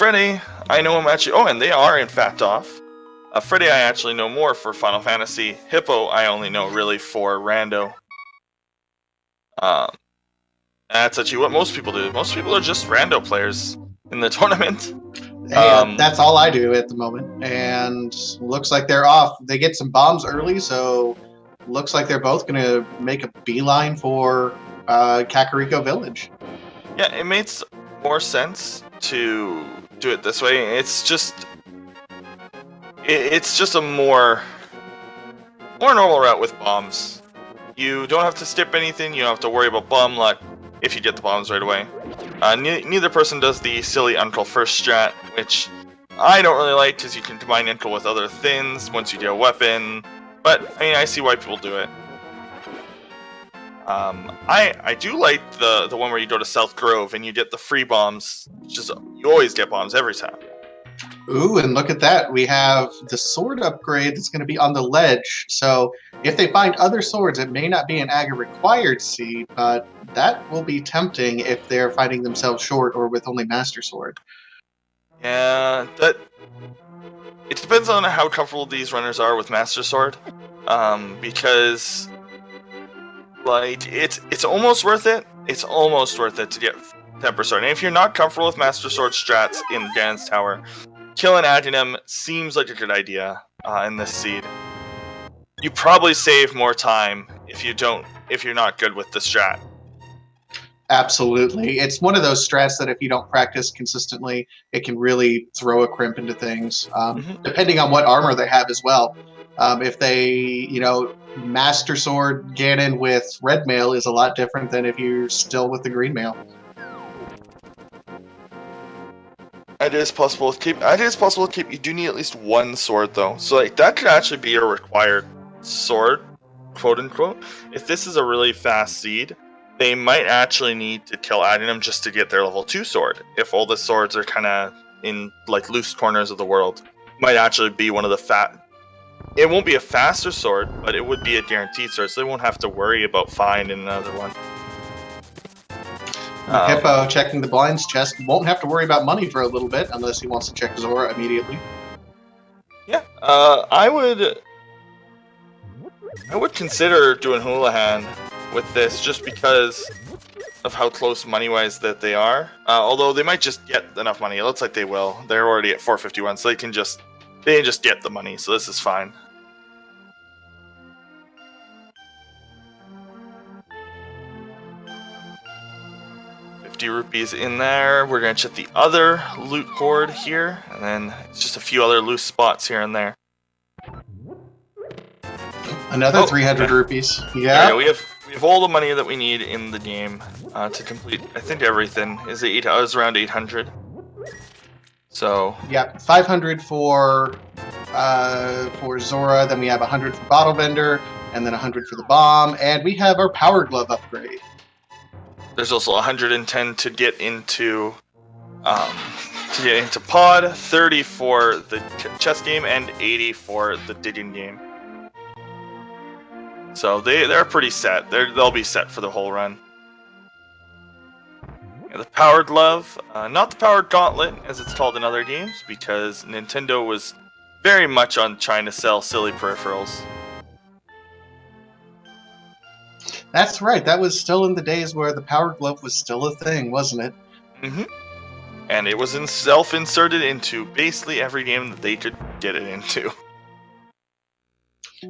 Freddeh, I know him actually. Oh, and they are in fact off. Freddeh, I actually know more for Final Fantasy. Hippo, I only know really for Rando. That's actually what most people do. Most people are just Rando players in the tournament. Hey, that's all I do at the moment. And looks like they're off. They get some bombs early, so looks like they're both going to make a beeline for Kakariko Village. Yeah, it makes more sense to do it this way. It's just a more normal route with bombs. You don't have to skip anything. You don't have to worry about bomb luck if you get the bombs right away. Neither person does the silly Uncle First strat, which I don't really like because you can combine Uncle with other things once you get a weapon. But I mean, I see why people do it. I do like the one where you go to South Grove and you get the free bombs. You always get bombs every time. Ooh, and look at that. We have the sword upgrade that's going to be on the ledge. So if they find other swords, it may not be an Aga required seed, but that will be tempting if they're finding themselves short or with only Master Sword. Yeah, it depends on how comfortable these runners are with Master Sword. Because like it's almost worth it. It's almost worth it to get Temper Sword. And if you're not comfortable with Master Sword strats in Gan's Tower, killing Adinam seems like a good idea in this seed. You probably save more time if you're not good with the strat. Absolutely. It's one of those strats that if you don't practice consistently, it can really throw a crimp into things, depending on what armor they have as well. If they, Master Sword Ganon with red mail is a lot different than if you're still with the green mail. It is possible to keep. You do need at least one sword though, so like that could actually be a required sword, quote unquote. If this is a really fast seed, they might actually need to kill Adinam just to get their level 2 sword. If all the swords are kind of in like loose corners of the world, might actually be one of the It won't be a faster sword, but it would be a guaranteed sword, so they won't have to worry about finding another one. Hippo checking the blinds chest won't have to worry about money for a little bit unless he wants to check Zora immediately. Yeah, I would consider doing Houlihan with this just because of how close money-wise that they are. Although they might just get enough money. It looks like they will. They're already at 451, so they can just get the money. So this is fine. Rupees in there. We're gonna check the other loot hoard here, and then it's just a few other loose spots here and there. Another 300 rupees. Yeah. We have all the money that we need in the game to complete. I think everything is around 800. So yeah, 500 for Zora. Then we have 100 for Bottle Vendor, and then 100 for the bomb, and we have our Power Glove upgrade. There's also 110 to get into Pod, 30 for the chess game, and 80 for the digging game. So they're pretty set. They'll be set for the whole run. Yeah, the Power Glove, not the Power Gauntlet as it's called in other games, because Nintendo was very much on trying to sell silly peripherals. That's right. That was still in the days where the Power Glove was still a thing, wasn't it? Mm-hmm. And it was self-inserted into basically every game that they could get it into.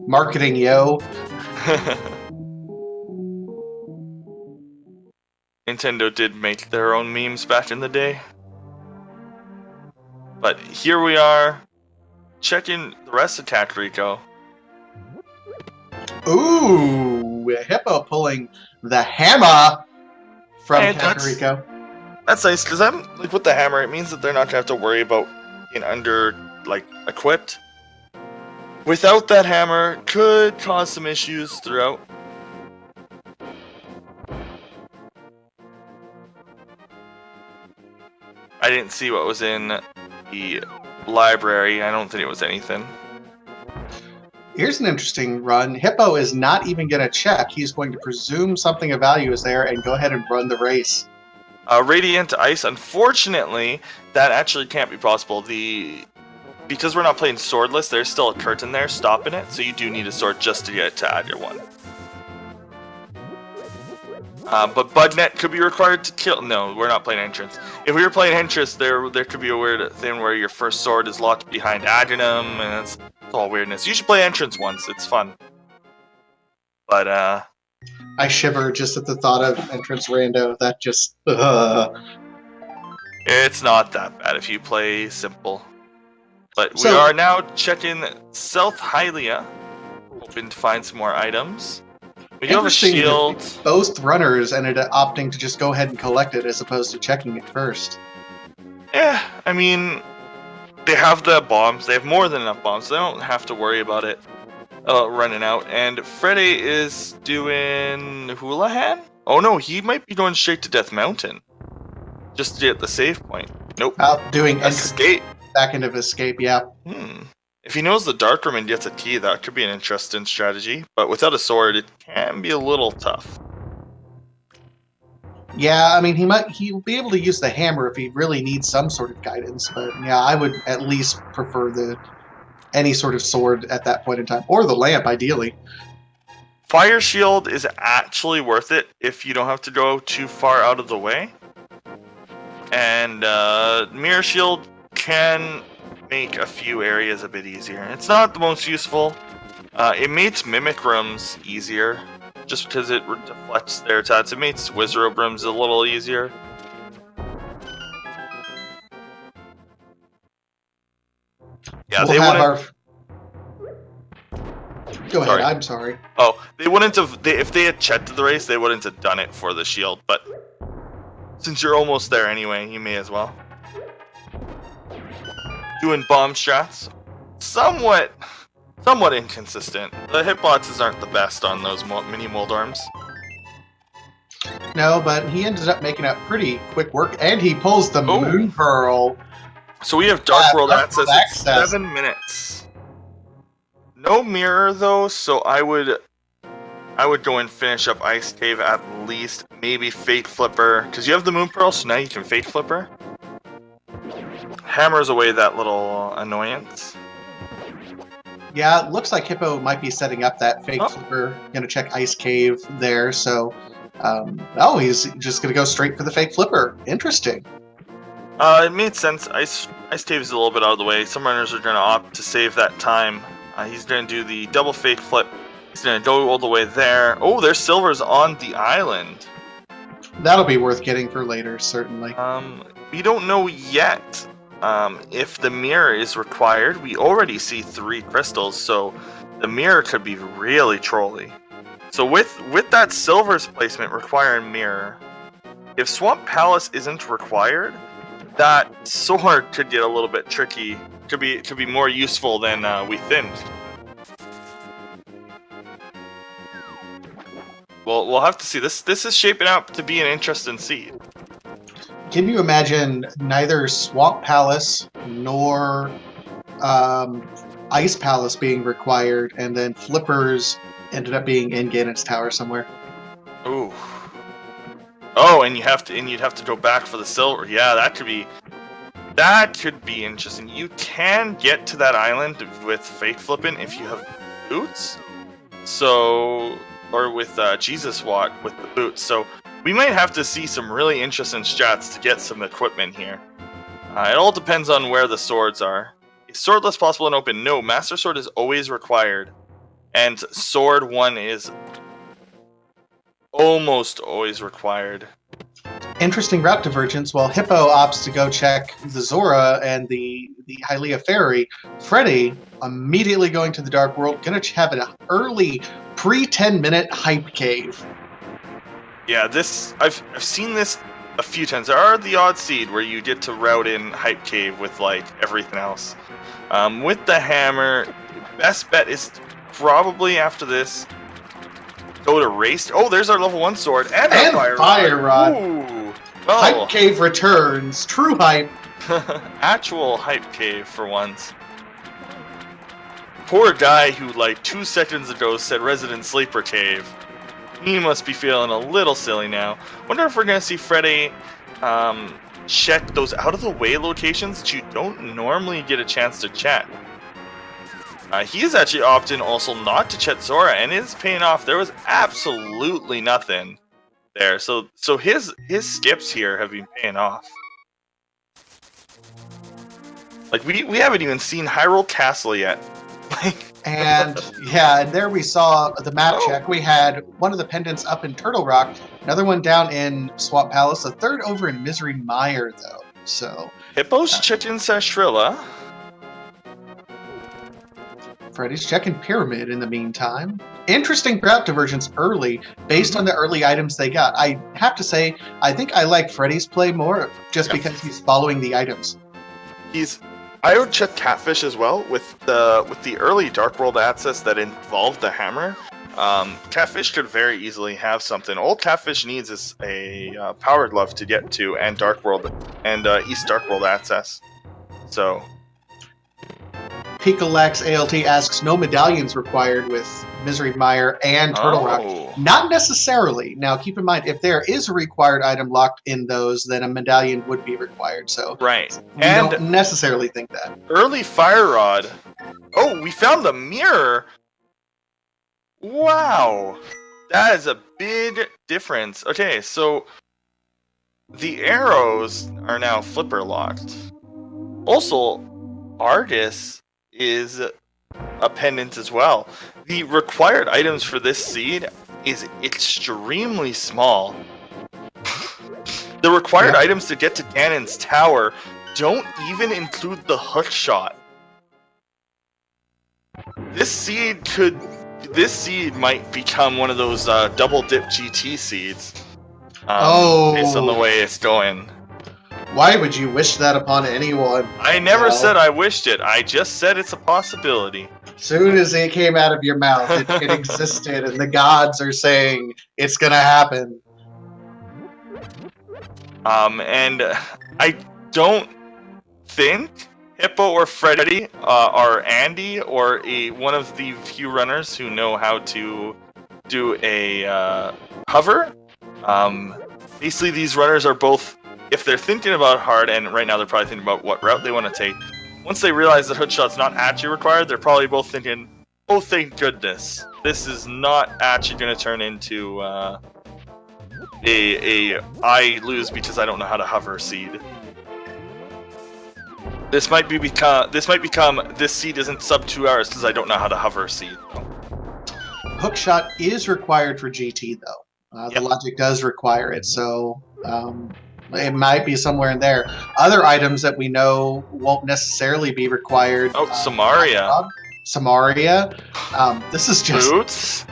Marketing, yo. Nintendo did make their own memes back in the day. But here we are, checking the rest of Kakariko. Ooh, Hippo pulling the hammer from Kakariko. That's nice, because with the hammer, it means that they're not going to have to worry about being equipped. Without that hammer, could cause some issues throughout. I didn't see what was in the library. I don't think it was anything. Here's an interesting run. Hippo is not even going to check. He's going to presume something of value is there and go ahead and run the race. Radiant Ice, unfortunately, that actually can't be possible. Because we're not playing swordless, there's still a curtain there stopping it, so you do need a sword just to get to add your one. But Bug Net could be required to kill. No, we're not playing entrance. If we were playing entrance, there could be a weird thing where your first sword is locked behind Agonum, and it's all weirdness. You should play entrance once; it's fun. But I shiver just at the thought of entrance rando. That just. It's not that bad if you play simple. But we So- are now checking South Hylia, hoping to find some more items. We do have a Interesting that shield. Both runners ended up opting to just go ahead and collect it as opposed to checking it first. Yeah, I mean, they have the bombs. They have more than enough bombs. So they don't have to worry about it running out. And Freddeh is doing Houlihan? Oh no, he might be going straight to Death Mountain. Just to get the save point. Nope. Doing Escape. back into escape, yeah. If he knows the Dark Room and gets a key, that could be an interesting strategy. But without a sword, it can be a little tough. Yeah, I mean, he'll be able to use the hammer if he really needs some sort of guidance. But yeah, I would at least prefer any sort of sword at that point in time, or the lamp, ideally. Fire Shield is actually worth it if you don't have to go too far out of the way. And Mirror Shield can make a few areas a bit easier. It's not the most useful. It makes Mimic Rooms easier, just because it deflects their attacks. It makes Wizrobe Rooms a little easier. Yeah, We'll they have wouldn't. Go ahead. Sorry. I'm sorry. Oh, they wouldn't have. If they had checked the race, they wouldn't have done it for the shield. But since you're almost there anyway, you may as well. Doing bomb strats, somewhat inconsistent. The hitboxes aren't the best on those mini Moldorms. No, but he ended up making up pretty quick work, and he pulls the Moon Pearl. So we have Dark World Dark access World at access. 7 minutes. No mirror though, so I would go and finish up Ice Cave at least. Maybe Fate Flipper, because you have the Moon Pearl, so now you can Fate Flipper. Hammers away that little annoyance. Yeah, it looks like Hippo might be setting up that fake flipper. Gonna check Ice Cave there, so he's just gonna go straight for the fake flipper. Interesting. It made sense. Ice Cave is a little bit out of the way. Some runners are gonna opt to save that time. He's gonna do the double fake flip. He's gonna go all the way there. Oh, there's silvers on the island. That'll be worth getting for later, certainly. We don't know yet if the mirror is required. We already see 3 crystals, so the mirror could be really trolly. So with that silver's placement requiring mirror, if Swamp Palace isn't required, that sword could get a little bit tricky. Could be more useful than we think. Well, we'll have to see. This is shaping up to be an interesting seed. Can you imagine neither Swamp Palace nor Ice Palace being required, and then Flippers ended up being in Ganon's Tower somewhere? Ooh. Oh, and you'd have to go back for the silver. Yeah, that could be interesting. You can get to that island with Fate Flipping if you have boots. So, or with Jesus Walk with the boots. So we might have to see some really interesting strats to get some equipment here. It all depends on where the swords are. Is swordless possible and open? No, Master Sword is always required. And Sword 1 is almost always required. Interesting route divergence. While Hippo opts to go check the Zora and the Hylia Ferry, Freddeh immediately going to the Dark World, gonna have an early pre-10-minute hype cave. Yeah, I've seen this a few times. There are the odd seed where you get to route in Hype Cave with like everything else. With the hammer, best bet is probably after this go to race. Oh, there's our level 1 sword and our fire rod. Ooh. Hype Oh. Cave returns. True hype. Actual Hype Cave for once. Poor guy who like 2 seconds ago said Resident Sleeper Cave. He must be feeling a little silly now. Wonder if we're gonna see Freddeh check those out of the way locations that you don't normally get a chance to check. He is actually opting also not to check Zora, and it is paying off. There was absolutely nothing there, so his skips here have been paying off. Like we haven't even seen Hyrule Castle yet. And yeah, and there we saw the map check. We had one of the pendants up in Turtle Rock, another one down in Swamp Palace, a third over in Misery Mire, though. So Hippo's Chitin Sashrilla. Freddie's checking Pyramid in the meantime. Interesting route divergence early, based on the early items they got. I have to say, I think I like Freddie's play more, just because he's following the items. I would check Catfish as well with the early Dark World access that involved the hammer. Catfish could very easily have something. All Catfish needs is a Power Glove to get to, and Dark World and East Dark World access. So. Picolax ALT asks, no medallions required with Misery Mire and Turtle Rock. Not necessarily. Now, keep in mind, if there is a required item locked in those, then a medallion would be required. So, right. We don't necessarily think that. Early Fire Rod. Oh, we found the mirror. Wow. That is a big difference. Okay, so the arrows are now flipper locked. Also, Argus is a pendant as well. The required items for this seed is extremely small. The required items to get to Ganon's Tower don't even include the hook shot. This seed might become one of those double dip GT seeds. Based on the way it's going. Why would you wish that upon anyone? I never said I wished it. I just said it's a possibility. Soon as it came out of your mouth, it existed, and the gods are saying it's gonna happen. And I don't think Hippo or Freddeh are Andy or one of the few runners who know how to do a hover. Basically, these runners are both, if they're thinking about hard, and right now they're probably thinking about what route they want to take, once they realize that hookshot's not actually required, they're probably both thinking, oh, thank goodness, this is not actually going to turn into I lose because I don't know how to hover seed. This might become this seed isn't sub 2 hours because I don't know how to hover seed. Hookshot is required for GT though. The logic does require it, so it might be somewhere in there. Other items that we know won't necessarily be required. Oh, Samaria. Samaria. This is just boots.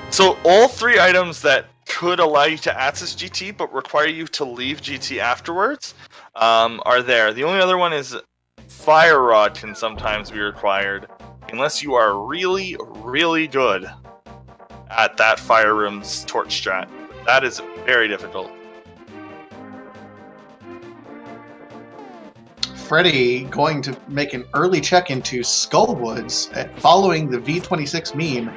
So all 3 items that could allow you to access GT but require you to leave GT afterwards are there. The only other one is Fire Rod can sometimes be required unless you are really, really good at that Fire Room's torch strat. That is very difficult. Freddeh going to make an early check into Skullwoods following the V26 meme.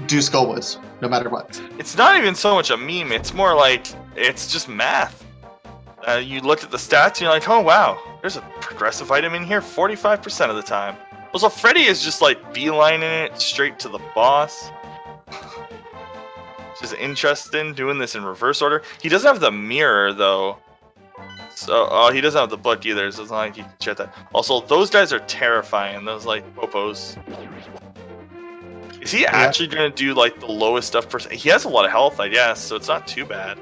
Do Skullwoods, no matter what. It's not even so much a meme, it's more like, it's just math. You look at the stats and you're like, oh wow, there's a progressive item in here 45% of the time. Also, Freddeh is just like beelining it straight to the boss. Which is interesting, doing this in reverse order. He doesn't have the mirror though. So, he doesn't have the book either, so it's not like he can check that. Also, those guys are terrifying, those like popos. Is he actually going to do like the lowest stuff percent? He has a lot of health, I guess, so it's not too bad.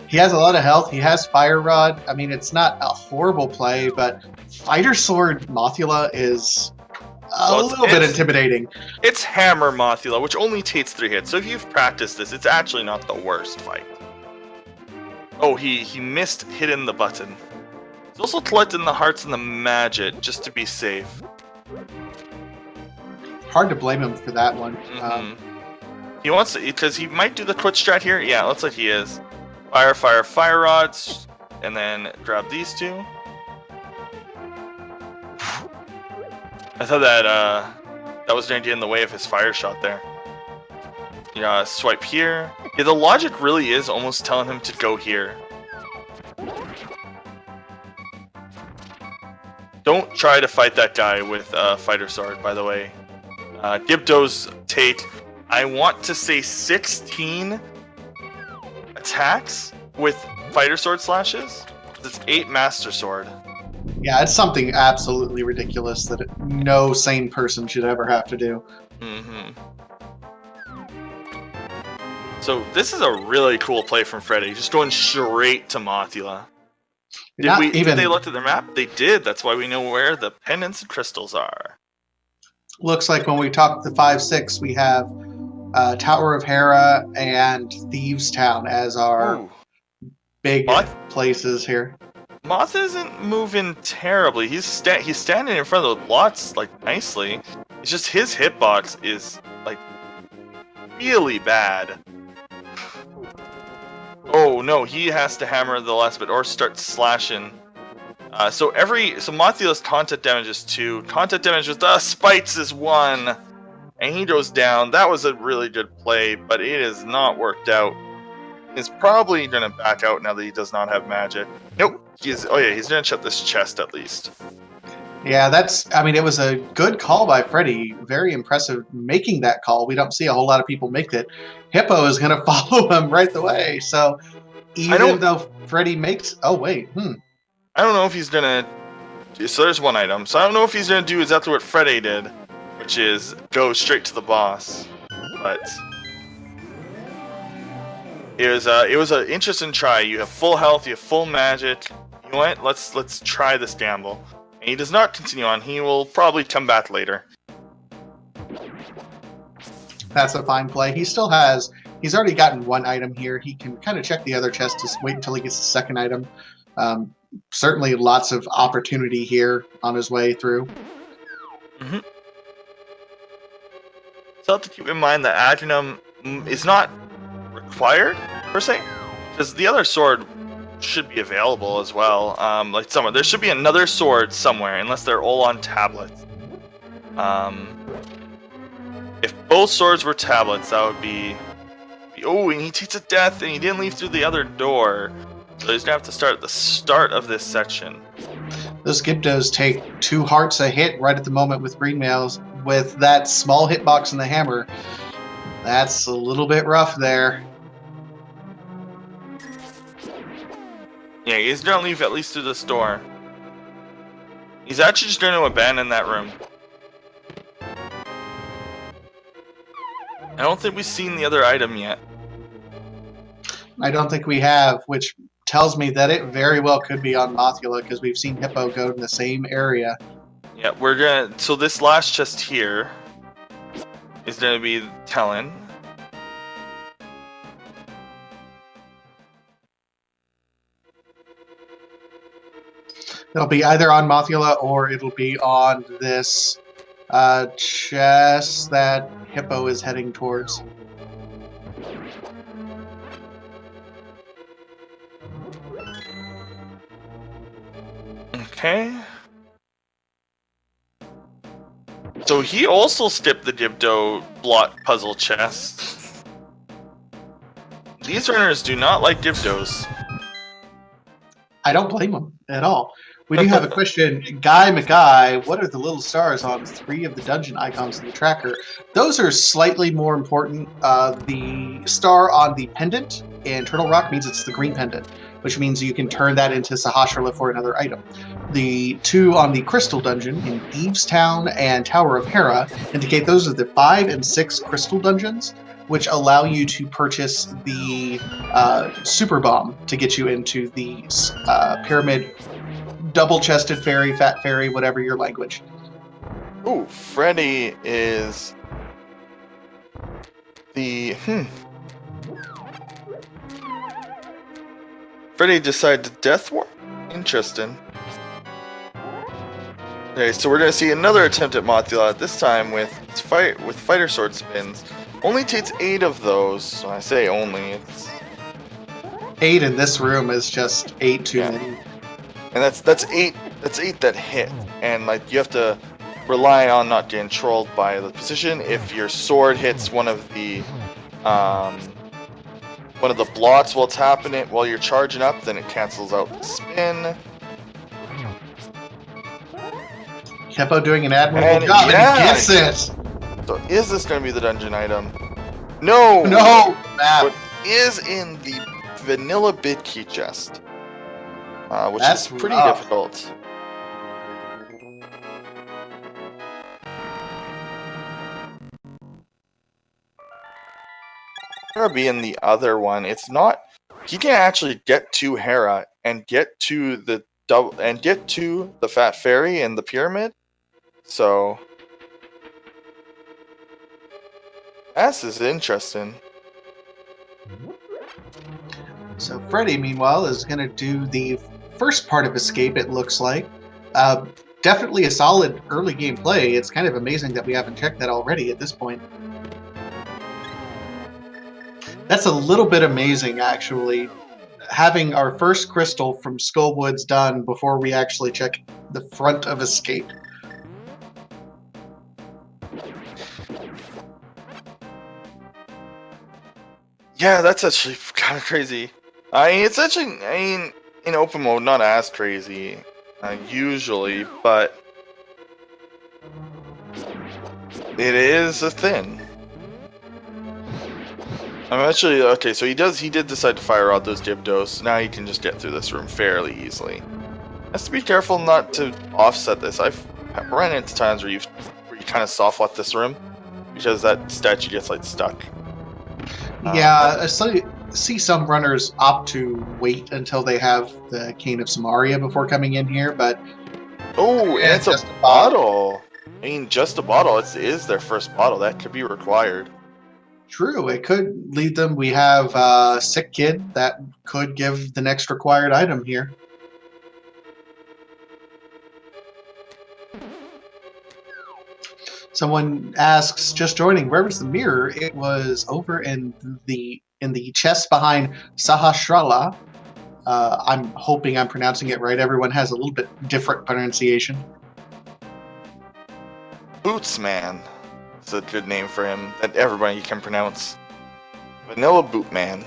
He has a lot of health. He has Fire Rod. I mean, it's not a horrible play, but Fighter Sword Mothula is a little bit intimidating. It's Hammer Mothula, which only takes 3 hits, so if you've practiced this, it's actually not the worst fight. Oh, he missed hitting the button. He's also collecting the hearts and the magic, just to be safe. Hard to blame him for that one. He wants to, because he might do the quick strat here. Yeah, looks like he is. Fire rods, and then grab these 2. I thought that was going to get in the way of his fire shot there. Yeah, swipe here. Yeah, the logic really is almost telling him to go here. Don't try to fight that guy with a fighter sword, by the way. Dibdo's take, I want to say 16 attacks with fighter sword slashes. It's 8 master sword. Yeah, it's something absolutely ridiculous that no sane person should ever have to do. Mm-hmm. So this is a really cool play from Freddeh, just going straight to Mothula. Did they look at their map? They did. That's why we know where the pendants and crystals are. Looks like when we talk the 5-6, we have Tower of Hera and Thieves Town as our big places here. Moth isn't moving terribly. He's standing in front of the lots like nicely. It's just his hitbox is like really bad. Oh no, he has to hammer the last bit or start slashing. So Mothula's contact damage is 2. Contact damage with the spites is 1. And he goes down. That was a really good play, but it has not worked out. He's probably gonna back out now that he does not have magic. Nope. He's gonna shut this chest at least. Yeah, it was a good call by Freddeh. Very impressive making that call. We don't see a whole lot of people make it. Hippo is gonna follow him right away. So even though Freddeh makes I don't know if he's gonna so there's one item. So I don't know if he's gonna do exactly what Freddeh did, which is go straight to the boss. But it was an interesting try. You have full health, you have full magic. You know what? Let's try this gamble. And he does not continue on. He will probably come back later. That's a fine play. He's already gotten one item here. He can kind of check the other chest, just wait until he gets the second item. Certainly lots of opportunity here on his way through. Mm-hmm. So have to keep in mind that Adrenum is not required per se, because the other sword should be available as well. Like somewhere there should be another sword somewhere, unless they're all on tablets. If both swords were tablets, that would be. Oh, and he takes a death, and he didn't leave through the other door, so he's gonna have to start at the start of this section. Those Gibdos take 2 hearts a hit right at the moment with green males. With that small hitbox and the hammer, that's a little bit rough there. Yeah, he's gonna leave at least through this door. He's actually just gonna abandon that room. I don't think we've seen the other item yet. I don't think we have, which tells me that it very well could be on Mothula, because we've seen Hippo go in the same area. Yeah, so this last chest here is gonna be Talon. It'll be either on Mothula or it'll be on this chest that Hippo is heading towards. Okay. So he also skipped the Dibdo block puzzle chest. These runners do not like Dibdos. I don't blame them at all. We do have a question. Guy McGuy, what are the little stars on 3 of the dungeon icons in the tracker? Those are slightly more important. The star on the pendant in Turtle Rock means it's the green pendant, which means you can turn that into Sahasrara for another item. The 2 on the Crystal Dungeon in Thieves Town and Tower of Hera indicate those are the 5 and 6 Crystal Dungeons, which allow you to purchase the Super Bomb to get you into the Pyramid Double-Chested Fairy, Fat Fairy, whatever your language. Ooh, Freddeh is the... Freddeh decided to Death Warp? Interesting. Okay, so we're gonna see another attempt at Mothula, this time with fighter sword spins. Only takes 8 of those, so I say only. It's 8 in this room is just 8 too many. And that's 8 that hit. And like you have to rely on not getting trolled by the position. If your sword hits one of the blocks while tapping it while you're charging up, then it cancels out the spin. Hippo doing an admirable And job, yeah. and he gets it. So is this going to be the dungeon item? No! No! Map. What is in the vanilla bid key chest? Which That's is pretty rough. difficult. Hera being the other one, it's not. He can actually get to Hera and get to the fat fairy and the pyramid. So this is interesting. So Freddie, meanwhile, is going to do the first part of Escape, it looks like. Definitely a solid early game play. It's kind of amazing that we haven't checked that already at this point. That's a little bit amazing, actually, having our first crystal from Skullwoods done before we actually check the front of Escape. Yeah, that's actually kind of crazy. It's actually, in open mode, not as crazy, usually, but it is a thing. I'm actually, okay, so he did decide to fire out those Dipdos. Now he can just get through this room fairly easily. Has to be careful not to offset this. I've run into times where you kind of soft lock this room because that statue gets like stuck. Yeah, I see some runners opt to wait until they have the Cane of Samaria before coming in here, but... Oh, and it's a bottle! Just a bottle. It is their first bottle. That could be required. True, it could lead them. We have a sick kid that could give the next required item here. Someone asks, just joining, where was the mirror? It was over in the chest behind Sahasrara. I'm hoping I'm pronouncing it right. Everyone has a little bit different pronunciation. Bootsman. It's a good name for him that everybody can pronounce. Vanilla Bootman.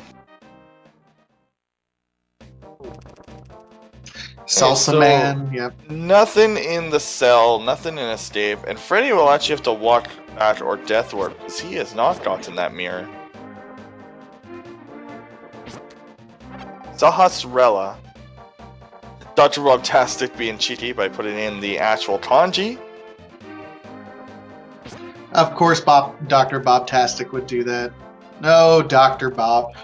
Salsa Man, yep. Nothing in the cell, nothing in Escape, and Freddie will actually have to walk back or Death Warp because he has not gotten that mirror. Sahasrara. Dr. Bob-tastic being cheeky by putting in the actual kanji. Of course, Dr. Bob-tastic would do that. No, Dr. Bob.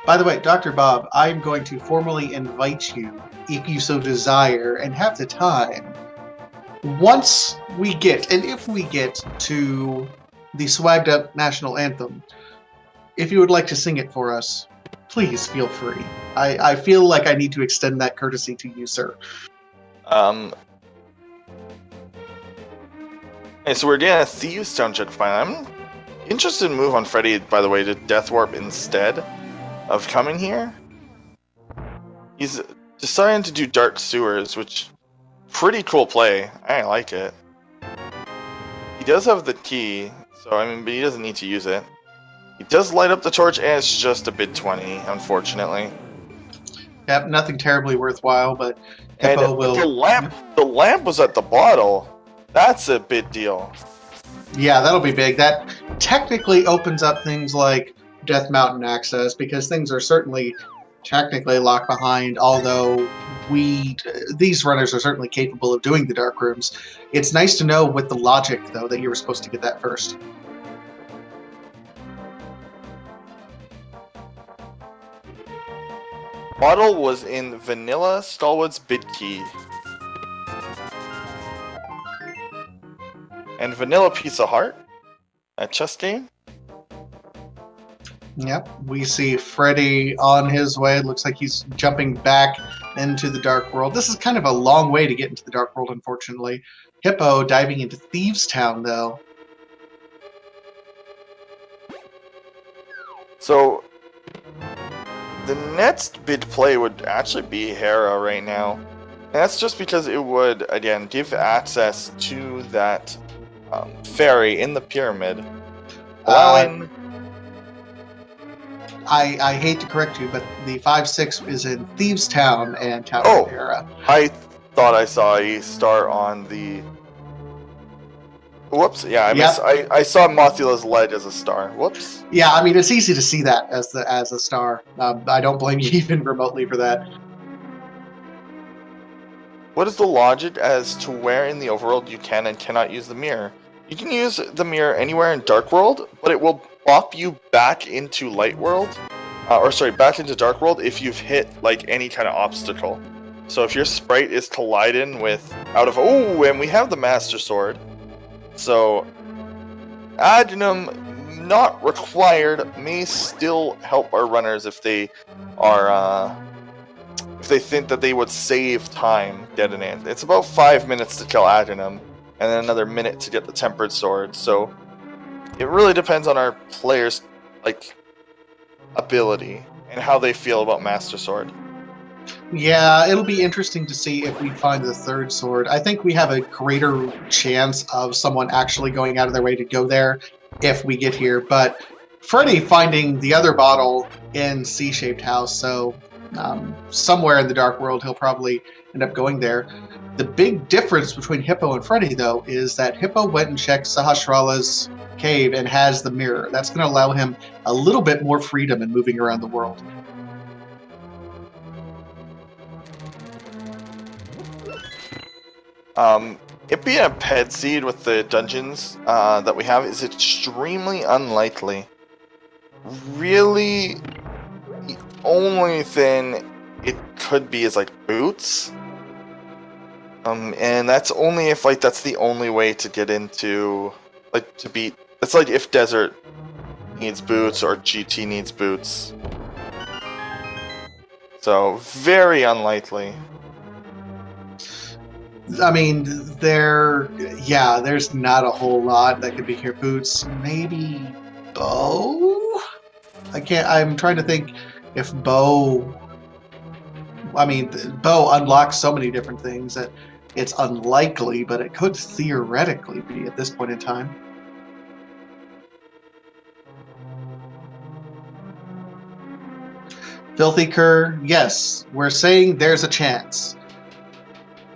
By the way, Dr. Bob, I'm going to formally invite you, if you so desire, and have the time. Once we get, and if we get to the swagged up national anthem, if you would like to sing it for us, please feel free. I feel like I need to extend that courtesy to you, sir. Okay, so we're getting a Thieves Town check finally. I'm interested in move on Freddie, by the way, to Death Warp instead of coming here. He's deciding to do Dark Sewers, which pretty cool play. I like it. He does have the key, so but he doesn't need to use it. He does light up the torch, and it's just a bid 20, unfortunately. Yep, nothing terribly worthwhile, but Hippo will... The lamp was at the bottle. That's a big deal. Yeah, that'll be big. That technically opens up things like Death Mountain access, because things are certainly technically locked behind, although these runners are certainly capable of doing the dark rooms. It's nice to know with the logic, though, that you were supposed to get that first. Bottle was in Vanilla Stallwood's bid key. And Vanilla Piece of Heart, a chess game. Yep, we see Freddie on his way. It looks like he's jumping back into the Dark World. This is kind of a long way to get into the Dark World, unfortunately. Hippo diving into Thieves Town, though. So, the next bid play would actually be Hera right now. And that's just because it would, again, give access to that fairy in the pyramid, allowing... I hate to correct you, but the 5-6 is in Thieves Town and Town of Hera. I thought I saw a star on the Whoops. Yeah, Yep. I saw Mothula's leg as a star. Whoops. Yeah, I mean, it's easy to see that as a star. I don't blame you even remotely for that. What is the logic as to where in the overworld you can and cannot use the mirror? You can use the mirror anywhere in Dark World, but it will bop you back into Light World, back into Dark World if you've hit like any kind of obstacle. So if your sprite is colliding with and we have the Master Sword, so Adenum not required may still help our runners if they are if they think that they would save time getting in. It's about 5 minutes to kill Adenum, and then another minute to get the Tempered Sword. So it really depends on our players' ability and how they feel about Master Sword. Yeah, it'll be interesting to see if we find the third sword. I think we have a greater chance of someone actually going out of their way to go there if we get here. But Freddeh finding the other bottle in C-shaped house, so somewhere in the Dark World he'll probably end up going there. The big difference between Hippo and Freddeh, though, is that Hippo went and checked Sahasrara's cave and has the mirror. That's going to allow him a little bit more freedom in moving around the world. It being a ped seed with the dungeons that we have is extremely unlikely. Really, the only thing it could be is like boots. And that's only if that's the only way to get into to beat. It's like if Desert needs boots or GT needs boots. So very unlikely. I mean, there's not a whole lot that could be here. Boots, maybe bow? I'm trying to think if bow. I mean, bow unlocks so many different things that it's unlikely, but it could theoretically be at this point in time. Filthy Cur, yes, we're saying there's a chance.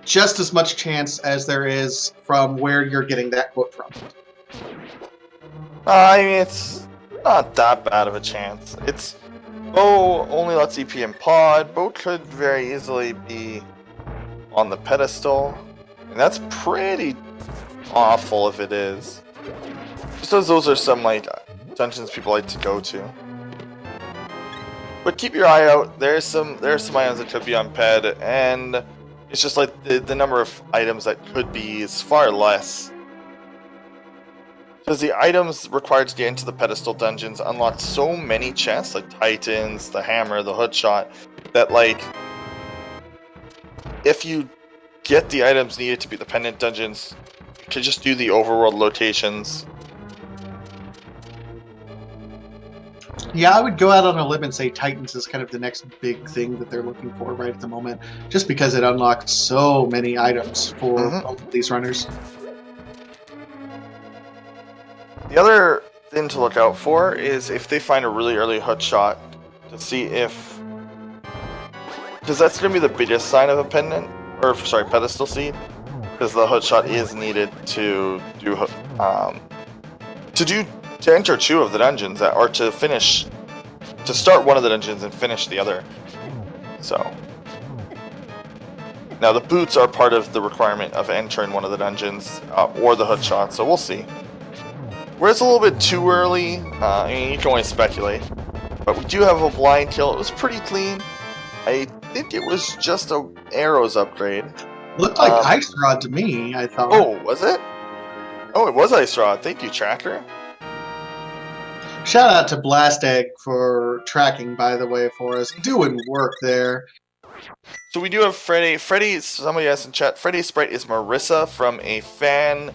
Just as much chance as there is from where you're getting that quote from. I mean, it's not that bad of a chance. It's Bo only lets EP in pod. Bo could very easily be on the pedestal, and that's pretty awful if it is. Just as those are some dungeons people like to go to. But keep your eye out. There's some items that could be on ped, and it's just the number of items that could be is far less. Because the items required to get into the pedestal dungeons unlock so many chests, like Titans, the Hammer, the Hoodshot, that if you get the items needed to beat the pendant dungeons, you can just do the overworld locations. Yeah, I would go out on a limb and say Titans is kind of the next big thing that they're looking for right at the moment, just because it unlocks so many items for both of these runners. The other thing to look out for is if they find a really early Hoodshot, to see if... because that's going to be the biggest sign of a pedestal seed, because the Hoodshot is needed to enter 2 of the dungeons, or to start one of the dungeons and finish the other. So now the boots are part of the requirement of entering one of the dungeons, or the Hoodshot, so we'll see. Where it's a little bit too early, I mean, you can only speculate, but we do have a blind kill. It was pretty clean. I think it was just a arrows upgrade. Looked like Ice Rod to me, I thought. Oh, was it? Oh, it was Ice Rod. Thank you, Tracker. Shout out to Blast Egg for tracking, by the way, for us. Doing work there. So we do have Freddeh. Freddeh, somebody asked in chat, Freddeh's sprite is Marissa from a fan,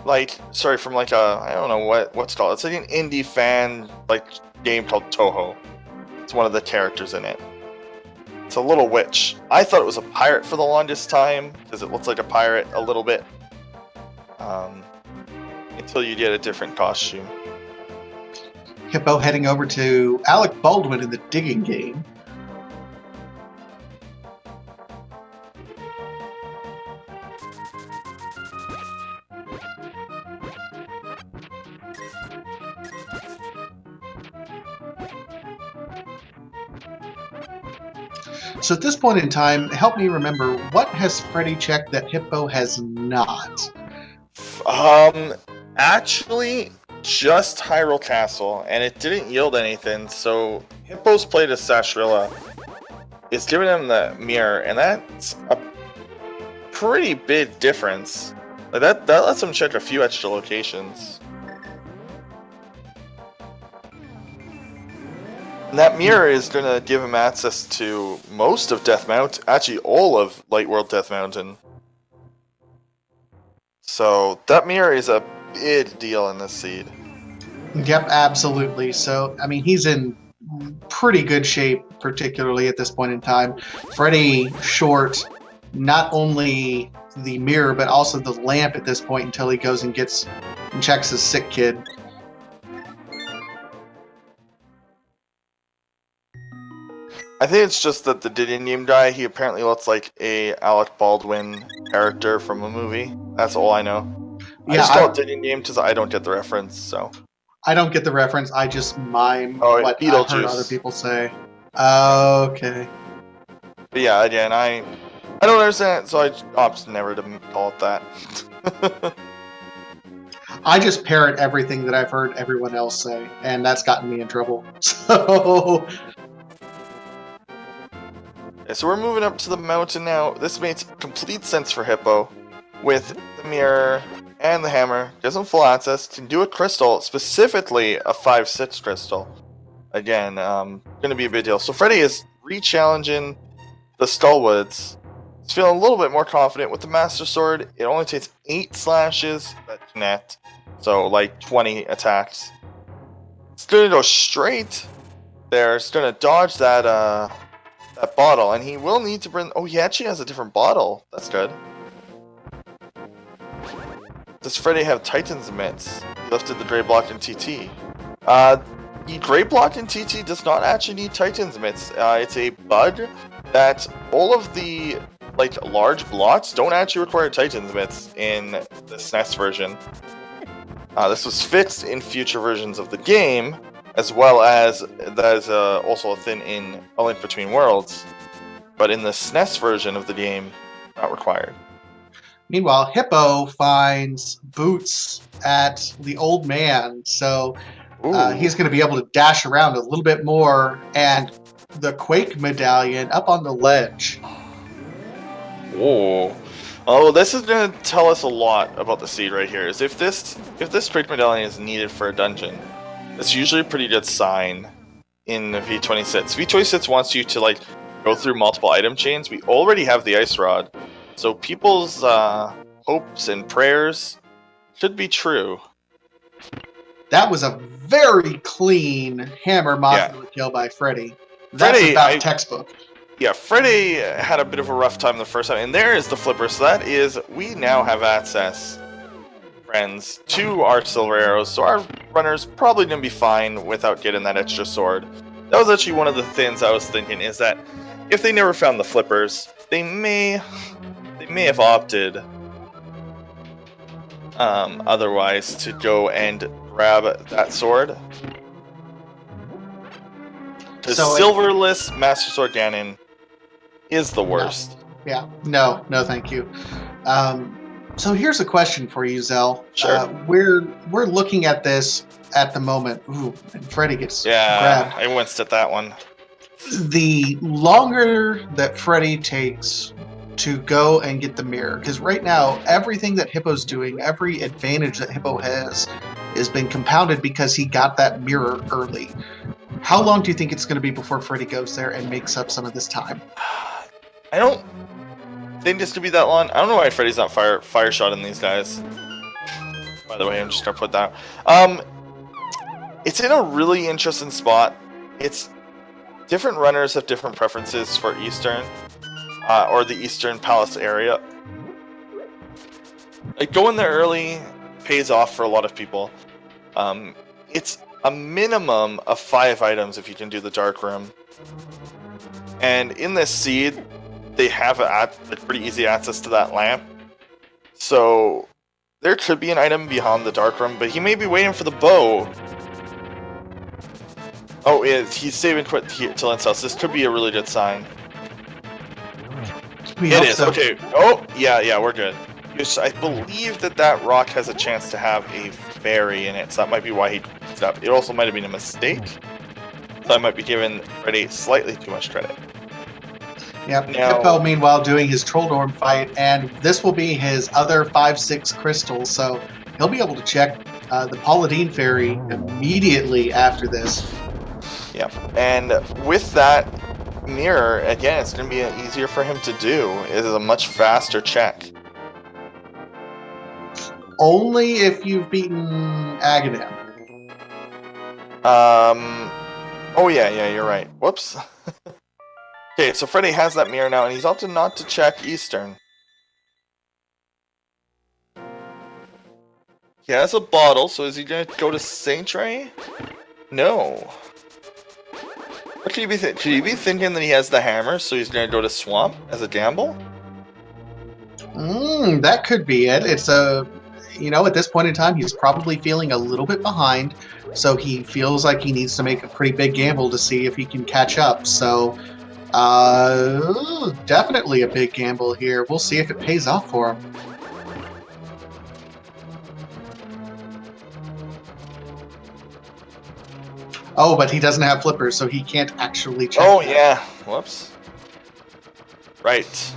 I don't know what's called. It's like an indie fan, game called Toho. It's one of the characters in it. It's a little witch. I thought it was a pirate for the longest time, because it looks like a pirate a little bit. Until you get a different costume. Hippo heading over to Alec Baldwin in the digging game. So at this point in time, help me remember, what has Freddeh checked that Hippo has not? Actually, just Hyrule Castle, and it didn't yield anything. So Hippo's played as Sashrilla. It's giving him the mirror, and that's a pretty big difference. Like that lets him check a few extra locations. And that mirror is gonna give him access to most of Death Mountain, actually all of Light World Death Mountain. So that mirror is a big deal in this seed. Yep, absolutely. So, I mean, he's in pretty good shape, particularly at this point in time. Freddeh short not only the mirror, but also the lamp at this point until he goes and gets and checks his sick kid. I think it's just that the Diddy guy, he apparently looks like a Alec Baldwin character from a movie. That's all I know. Yeah, I just call it Diddy because I don't get the reference, so. I don't get the reference, I just mime what I've heard other people say. Okay. But yeah, again, I don't understand it, so I opt never to call it that. I just parrot everything that I've heard everyone else say, and that's gotten me in trouble. So... Okay, so we're moving up to the mountain now. This makes complete sense for Hippo. With the mirror and the hammer, gives him full access, can do a crystal, specifically a 5-6 crystal. Again, gonna be a big deal. So Freddeh is re-challenging the Skullwoods. He's feeling a little bit more confident with the Master Sword. It only takes 8 slashes that connect, so like 20 attacks. It's gonna go straight there. It's gonna dodge that that bottle, and he will need to bring... Oh, he actually has a different bottle. That's good. Does Freddeh have Titan's Mitts? He lifted the Grey Block in TT. The Grey Block in TT does not actually need Titan's Mitts. It's a bug that all of the large blocks don't actually require Titan's Mitts in the SNES version. This was fixed in future versions of the game, as well as that is also a thing in A Link Between Worlds, but in the SNES version of the game, not required. Meanwhile, Hippo finds boots at the old man, so he's going to be able to dash around a little bit more, and the Quake medallion up on the ledge. Oh, this is going to tell us a lot about the seed right here. Is if this Quake medallion is needed for a dungeon, it's usually a pretty good sign in V26. V26 wants you to go through multiple item chains. We already have the Ice Rod, so people's hopes and prayers should be true. That was a very clean hammer modular kill by Freddeh. That's about textbook. Yeah, Freddeh had a bit of a rough time the first time, and there is the flipper. So that is, we now have access, friends, to our silver arrows, so our runner's probably going to be fine without getting that extra sword. That was actually one of the things I was thinking, is that if they never found the flippers, they may have opted otherwise to go and grab that sword. The silverless Master Sword Ganon is the worst. No, thank you. So here's a question for you, Zell. Sure. We're looking at this at the moment. Ooh, and Freddeh gets grabbed. I winced at that one. The longer that Freddeh takes to go and get the mirror, because right now everything that Hippo's doing, every advantage that Hippo has been compounded because he got that mirror early. How long do you think it's going to be before Freddeh goes there and makes up some of this time? I don't think this could be that long. I don't know why Freddie's not fire shotting these guys. By the way, I'm just gonna put that. It's in a really interesting spot. It's different runners have different preferences for Eastern, or the Eastern Palace area. Going there early pays off for a lot of people. It's a minimum of 5 items if you can do the dark room. And in this seed, they have pretty easy access to that lamp. So there could be an item beyond the dark room, but he may be waiting for the bow. Oh, he's saving till himself. This could be a really good sign. We It hope is. so. Okay. Oh, yeah, we're good. Yes, I believe that rock has a chance to have a fairy in it, so that might be why he picked it up. It also might have been a mistake, so I might be giving Freddeh slightly too much credit. Yep. Now- Hippo, meanwhile, doing his Trolldorm fight, and this will be his other 5/6 crystals, so he'll be able to check the Paladine Fairy immediately after this. Yep. And with that mirror, again, it's going to be easier for him to do. It is a much faster check. Only if you've beaten Aghanim. Oh yeah, you're right. Whoops. Okay, so Freddeh has that mirror now, and he's opted not to check Eastern. He has a bottle, so is he going to go to Saintray? No. What could he be thinking? Could he be thinking that he has the hammer, so he's going to go to Swamp as a gamble? That could be it. It's a, at this point in time, he's probably feeling a little bit behind, so he feels like he needs to make a pretty big gamble to see if he can catch up. So, definitely a big gamble here. We'll see if it pays off for him. Oh, but he doesn't have flippers, so he can't actually check. Oh, that. yeah. Whoops. Right.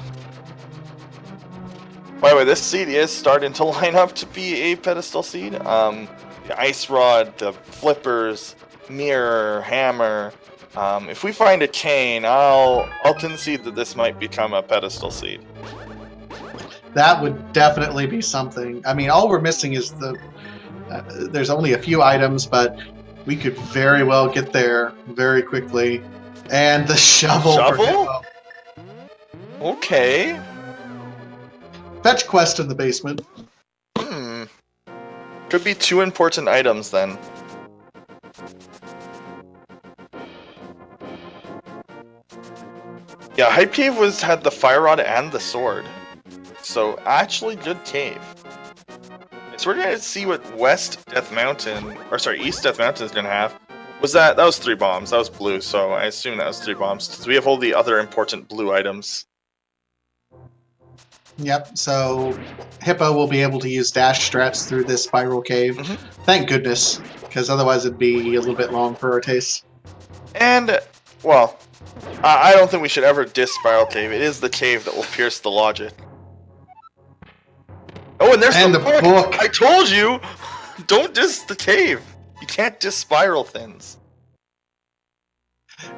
By the way, this seed is starting to line up to be a pedestal seed. The ice rod, the flippers, mirror, hammer. If we find a cane, I'll concede that this might become a pedestal seed. That would definitely be something. I mean, all we're missing is there's only a few items, but we could very well get there very quickly. And the shovel. Shovel? Okay. Fetch quest in the basement. Could be 2 important items then. Yeah, Hype Cave had the fire rod and the sword. So actually good cave. So we're gonna see what East Death Mountain is gonna have. That was 3 bombs. That was blue, so I assume that was 3 bombs. So we have all the other important blue items. Yep, so Hippo will be able to use dash strats through this spiral cave. Thank goodness, because otherwise it'd be a little bit long for our taste. And, well, I don't think we should ever diss Spiral Cave. It is the cave that will pierce the logic. Oh, and there's the book! I told you! Don't diss the cave! You can't diss spiral things.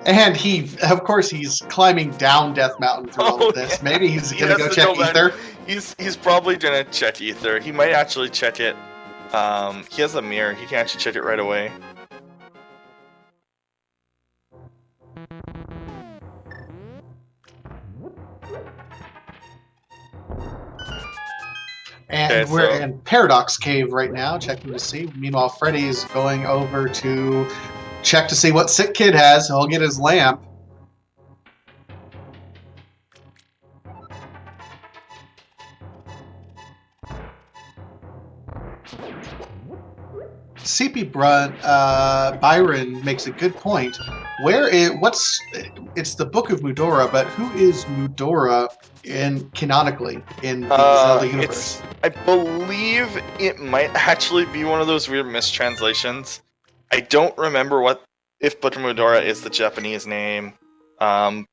And of course, he's climbing down Death Mountain through all of this. Yeah. Maybe he's gonna go check Ether. He's probably gonna check Ether. He might actually check it. He has a mirror. He can actually check it right away. And we're in Paradox Cave right now, checking to see. Meanwhile, Freddeh is going over to check to see what Sick Kid has. He'll get his lamp. CP Byron makes a good point. It's the Book of Mudora, but who is Mudora canonically in the Zelda universe? I believe it might actually be one of those weird mistranslations. I don't remember if Book of Mudora is the Japanese name, but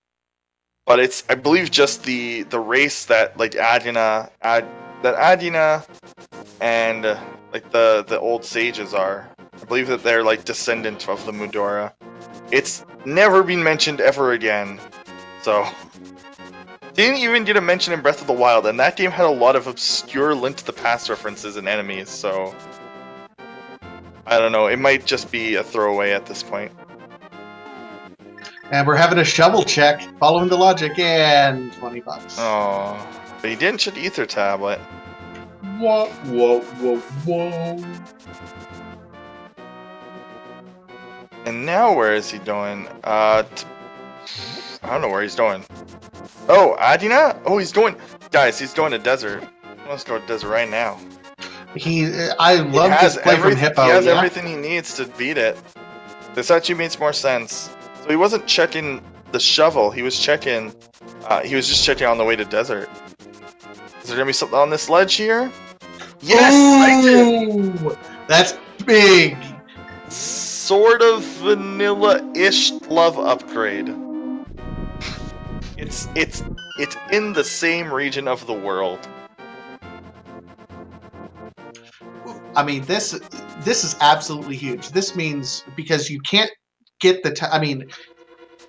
it's, I believe, just the race that like Adina and like the old sages are. I believe that they're like descendant of the Mudora. It's never been mentioned ever again, so didn't even get a mention in Breath of the Wild, and that game had a lot of obscure Link to the Past references and enemies, so I don't know, it might just be a throwaway at this point. And we're having a shovel check, following the logic, and $20. Oh, but he didn't check Ether Tablet. Whoa, whoa, whoa, whoa. And now where is he going? I don't know where he's going. Oh, Adina? Oh, he's going... Guys, he's going to desert. Let's go to desert right now. I love this play from Hippo. He has everything he needs to beat it. This actually makes more sense. So he wasn't checking the shovel, he was checking He was just checking on the way to desert. Is there gonna be something on this ledge here? Yes, I did. Ooh, that's big. Sort of vanilla-ish love upgrade. It's in the same region of the world. I mean, this is absolutely huge. This means because you can't get the. I mean,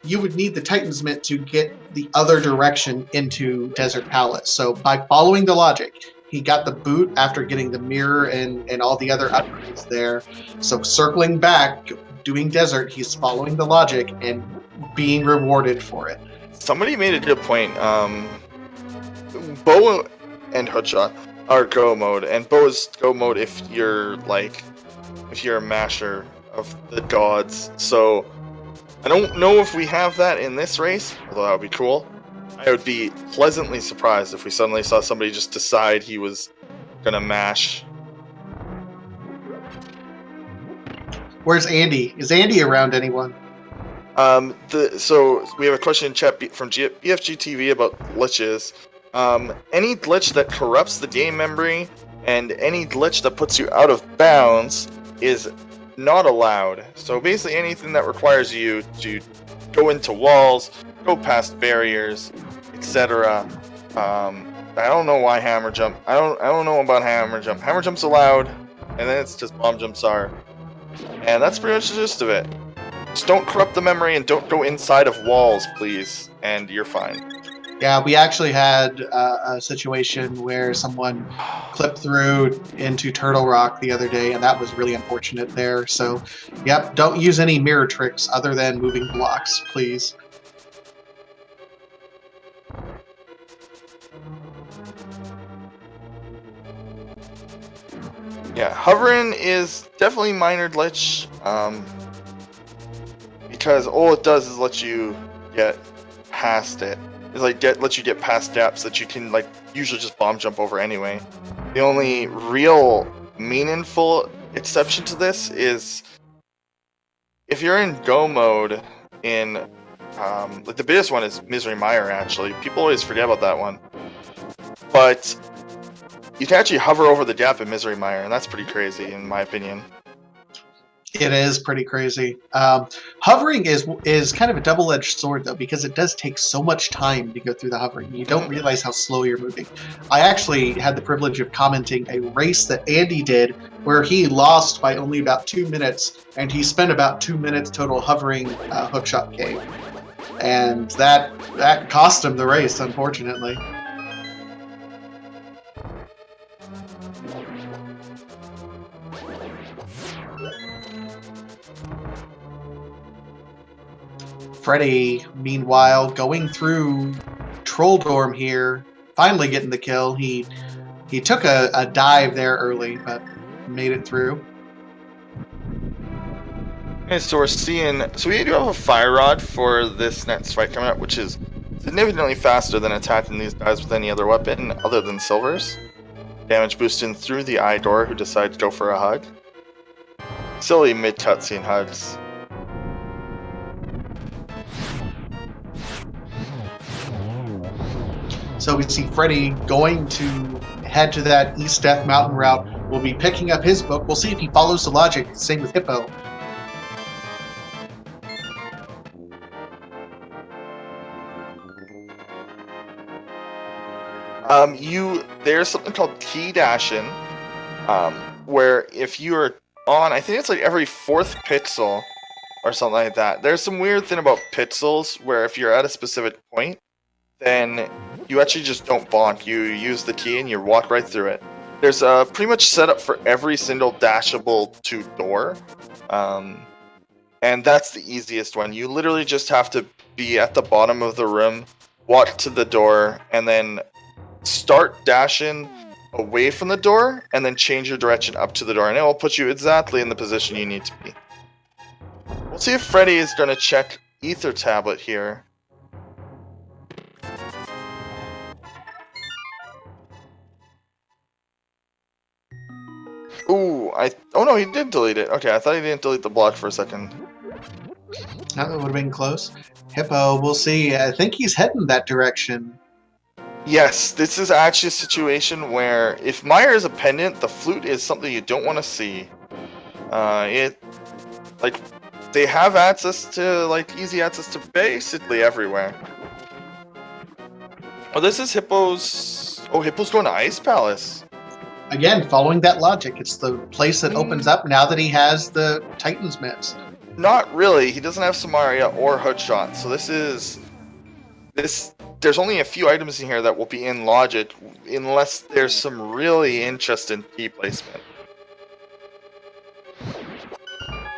you would need the Titan's Mint to get the other direction into Desert Palace. So by following the logic, he got the boot after getting the mirror and all the other upgrades there. So circling back, doing desert, he's following the logic and being rewarded for it. Somebody made a good point. Bow and Hookshot are go mode, and Bow is go mode if you're a masher of the gods. So I don't know if we have that in this race, although that would be cool. I would be pleasantly surprised if we suddenly saw somebody just decide he was gonna mash. Where's Andy? Is Andy around anyone? So we have a question in chat from BFG TV about glitches. Any glitch that corrupts the game memory and any glitch that puts you out of bounds is not allowed. So basically anything that requires you to go into walls, go past barriers, etc. I don't know why hammer jump. I don't know about hammer jump. Hammer jump's allowed, and then it's just bomb jumps are. And that's pretty much the gist of it. Just don't corrupt the memory and don't go inside of walls, please, and you're fine. Yeah, we actually had a situation where someone clipped through into Turtle Rock the other day, and that was really unfortunate there. So, yep, don't use any mirror tricks other than moving blocks, please. Yeah, hovering is definitely minor glitch, because all it does is let you get past it. It's like lets you get past gaps that you can usually just bomb jump over anyway. The only real meaningful exception to this is if you're in go mode in the biggest one is Misery Mire actually. People always forget about that one. But you can actually hover over the gap in Misery Mire, and that's pretty crazy in my opinion. It is pretty crazy. Hovering is kind of a double-edged sword, though, because it does take so much time to go through the hovering. You don't realize how slow you're moving. I actually had the privilege of commenting a race that Andy did where he lost by only about 2 minutes, and he spent about 2 minutes total hovering Hookshot Cave. And that cost him the race, unfortunately. Freddeh, meanwhile, going through Troll Dorm here, finally getting the kill. He took a dive there early, but made it through. Okay, so we do have a Fire Rod for this next fight coming up, which is significantly faster than attacking these guys with any other weapon other than Silver's. Damage boosting through the eye door, who decide to go for a hug. Silly mid-cutscene hugs. So we see Freddeh going to head to that East Death Mountain route. We'll be picking up his book. We'll see if he follows the logic. Same with Hippo. There's something called key dashing, where if you're on, I think it's like every 4th pixel or something like that. There's some weird thing about pixels where if you're at a specific point, then you actually just don't bonk. You use the key and you walk right through it. There's pretty much set up for every single dashable to door, and that's the easiest one. You literally just have to be at the bottom of the room, walk to the door, and then start dashing away from the door, and then change your direction up to the door, and it will put you exactly in the position you need to be. We'll see if Freddeh is going to check Ether Tablet here. Ooh, oh no, he did delete it. Okay, I thought he didn't delete the block for a second. That would have been close. Hippo, we'll see. I think he's heading that direction. Yes, this is actually a situation where if Meyer is a pendant, the flute is something you don't want to see. They have access to easy access to basically everywhere. Oh, this is Hippo's. Oh, Hippo's going to Ice Palace. Again, following that logic, it's the place that opens up now that he has the Titan's mitts. Not really. He doesn't have Samaria or Hoodshot, so this. There's only a few items in here that will be in logic, unless there's some really interesting key placement.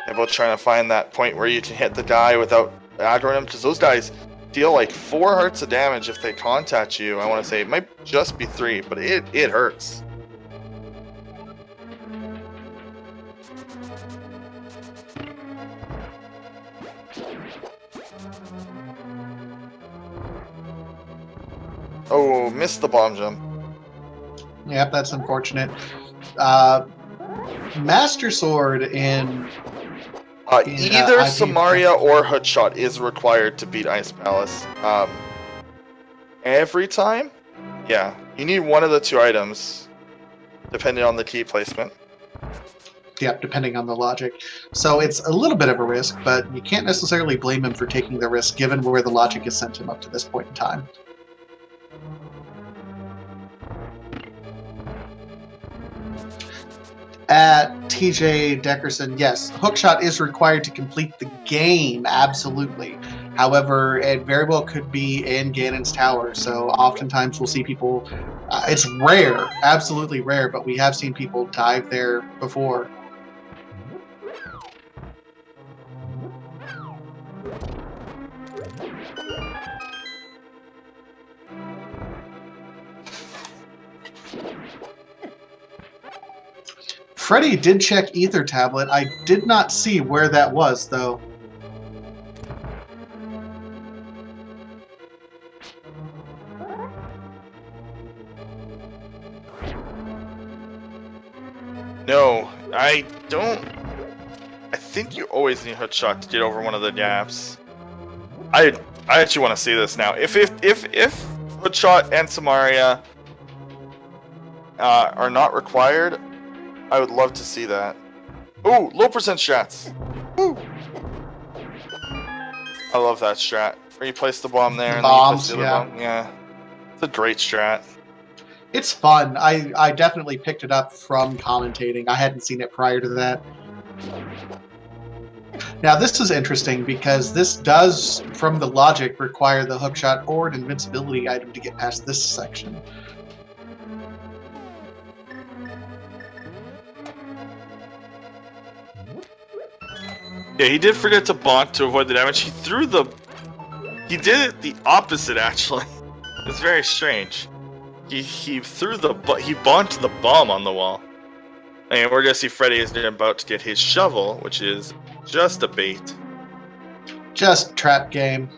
About trying to find that point where you can hit the guy without aggroing him, because those guys deal like 4 hearts of damage if they contact you. I want to say it might just be 3, but it hurts. Oh, missed the bomb jump. Yep, that's unfortunate. Master Sword in either Samaria or Hoodshot is required to beat Ice Palace. Every time? Yeah, you need one of the 2 items, depending on the key placement. Yep, depending on the logic. So it's a little bit of a risk, but you can't necessarily blame him for taking the risk given where the logic has sent him up to this point in time. At TJ Deckerson, yes, hookshot is required to complete the game, absolutely. However, it very well could be in Ganon's Tower, so oftentimes we'll see people, it's rare, absolutely rare, but we have seen people dive there before. Freddeh did check Ether Tablet. I did not see where that was, though. No, I don't. I think you always need Hoodshot to get over one of the gaps. I actually want to see this now. If Hoodshot and Samaria are not required, I would love to see that. Ooh, low percent strats. Ooh. I love that strat. Where you place the bomb there and Bombs, then you place the other bomb. Yeah. It's a great strat. It's fun. I definitely picked it up from commentating. I hadn't seen it prior to that. Now this is interesting because this does, from the logic, require the hookshot or an invincibility item to get past this section. Yeah, he did forget to bonk to avoid the damage. He did it the opposite, actually. It's very strange. He bonked the bomb on the wall. And we're gonna see Freddeh is about to get his shovel, which is just a bait. Just trap game.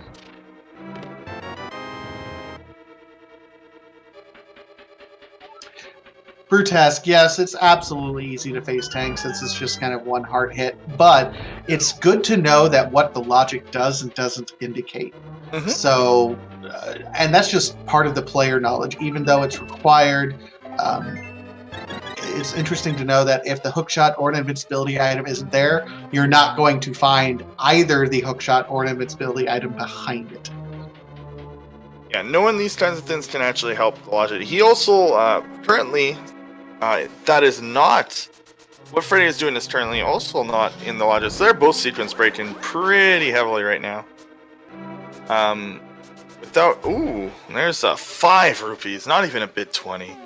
Brutask, yes, it's absolutely easy to face tank since it's just kind of one hard hit, but it's good to know that what the logic does and doesn't indicate. Mm-hmm. So, and that's just part of the player knowledge, even though it's required. It's interesting to know that if the hookshot or an invincibility item isn't there, you're not going to find either the hookshot or an invincibility item behind it. Yeah, knowing these kinds of things can actually help the logic. He also, currently, that is not... What Freddeh is doing is currently also not in the logic. So they're both sequence breaking pretty heavily right now. Ooh, there's 5 rupees, not even a bid 20.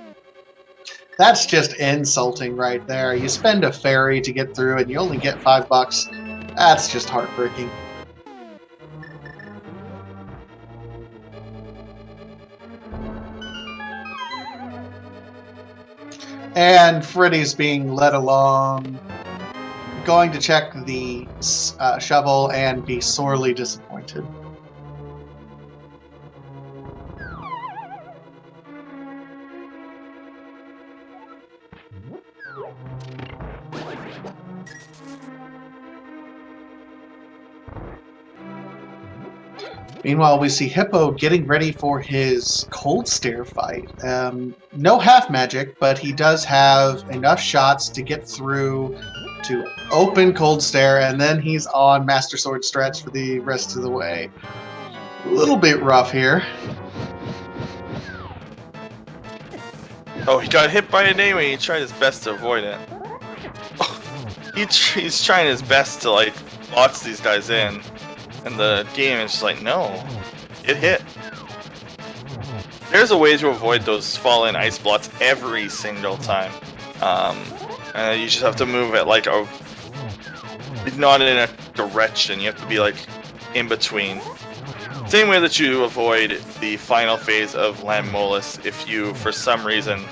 That's just insulting right there. You spend a ferry to get through and you only get $5. That's just heartbreaking. And Freddie's being led along, going to check the shovel and be sorely disappointed. Meanwhile, we see Hippo getting ready for his cold stare fight. No half magic, but he does have enough shots to get through to open cold stare, and then he's on Master Sword stretch for the rest of the way. A little bit rough here. Oh, he got hit by it anyway. He tried his best to avoid it. He's trying his best to like box these guys in, and the game is just like, no, get hit. There's a way to avoid those fallen ice blocks every single time. And you just have to move it like not in a direction. You have to be like in between. Same way that you avoid the final phase of Lammolis if you, for some reason,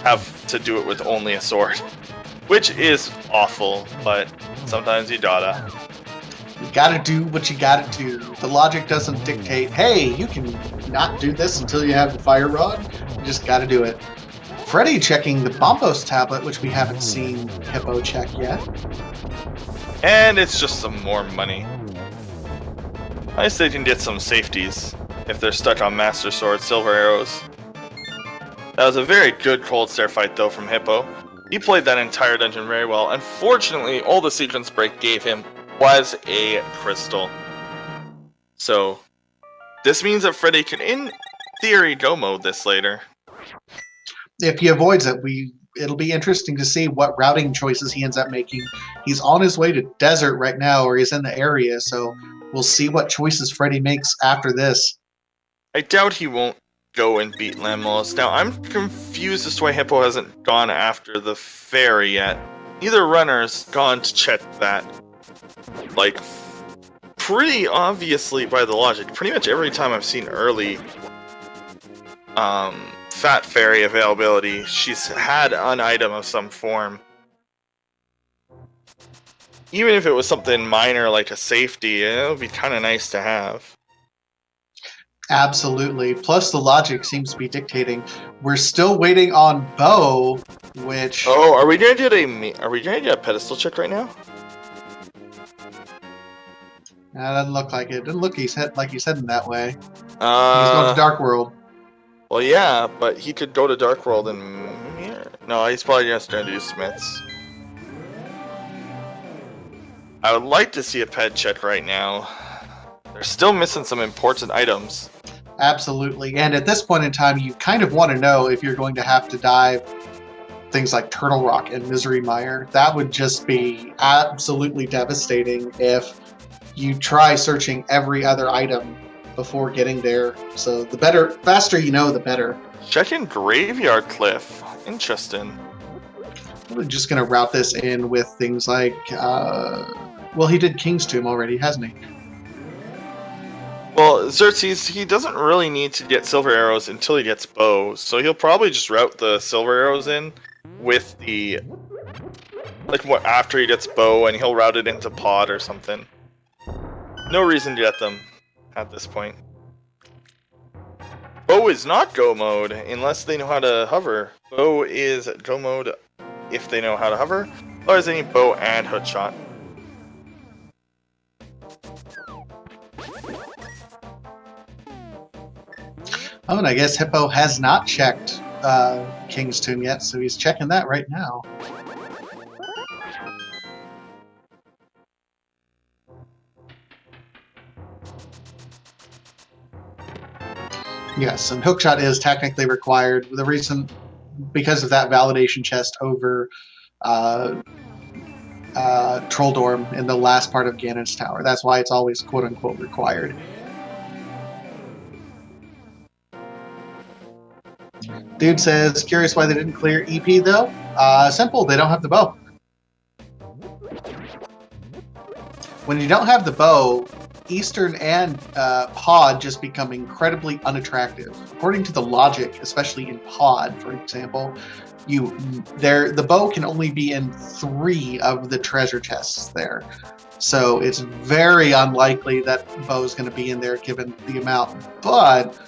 have to do it with only a sword. Which is awful, but sometimes you gotta. You gotta do what you gotta do. The logic doesn't dictate, hey, you can not do this until you have the fire rod. You just gotta do it. Freddeh checking the Bombos tablet, which we haven't seen Hippo check yet. And it's just some more money. I guess they can get some safeties if they're stuck on Master Sword, Silver Arrows. That was a very good cold stare fight though from Hippo. He played that entire dungeon very well. Unfortunately, all the sequence break gave him was a crystal. So this means that Freddeh can, in theory, go mode this later. If he avoids it, it'll be interesting to see what routing choices he ends up making. He's on his way to Desert right now, or he's in the area, so we'll see what choices Freddeh makes after this. I doubt he won't go and beat Lammolis. Now, I'm confused as to why Hippo hasn't gone after the fairy yet. Neither runner's gone to check that. Like, pretty obviously by the logic. Pretty much every time I've seen early Fat Fairy availability, she's had an item of some form. Even if it was something minor like a safety, it would be kind of nice to have. Absolutely. Plus, the logic seems to be dictating. We're still waiting on Bo, which. Oh, are we gonna get a pedestal check right now? That doesn't look like it. Doesn't look like he's heading that way. He's going to Dark World. Well, yeah, but he could go to Dark World and no, he's probably just gonna do Smiths. I would like to see a ped check right now. They're still missing some important items. Absolutely. And at this point in time, you kind of want to know if you're going to have to dive things like Turtle Rock and Misery Mire. That would just be absolutely devastating if you try searching every other item before getting there. So the faster you know, the better. Checking Graveyard Cliff. Interesting. We're just going to route this in with things like, well, he did King's Tomb already, hasn't he? Well, Xerxes, he doesn't really need to get Silver Arrows until he gets Bow, so he'll probably just route the Silver Arrows in with the, like, what, after he gets Bow, and he'll route it into Pod or something. No reason to get them at this point. Bow is not Go mode unless they know how to hover. Bow is Go mode if they know how to hover, or is any Bow and Hookshot. Oh, and I guess Hippo has not checked King's Tomb yet, so he's checking that right now. Yes, and Hookshot is technically required. The reason, because of that validation chest over Trolldorm in the last part of Ganon's Tower. That's why it's always quote-unquote required. Dude says, curious why they didn't clear EP though? Simple, they don't have the bow. When you don't have the bow, Eastern and Pod just become incredibly unattractive. According to the logic, especially in Pod, for example, the bow can only be in 3 of the treasure chests there. So it's very unlikely that bow is going to be in there given the amount. But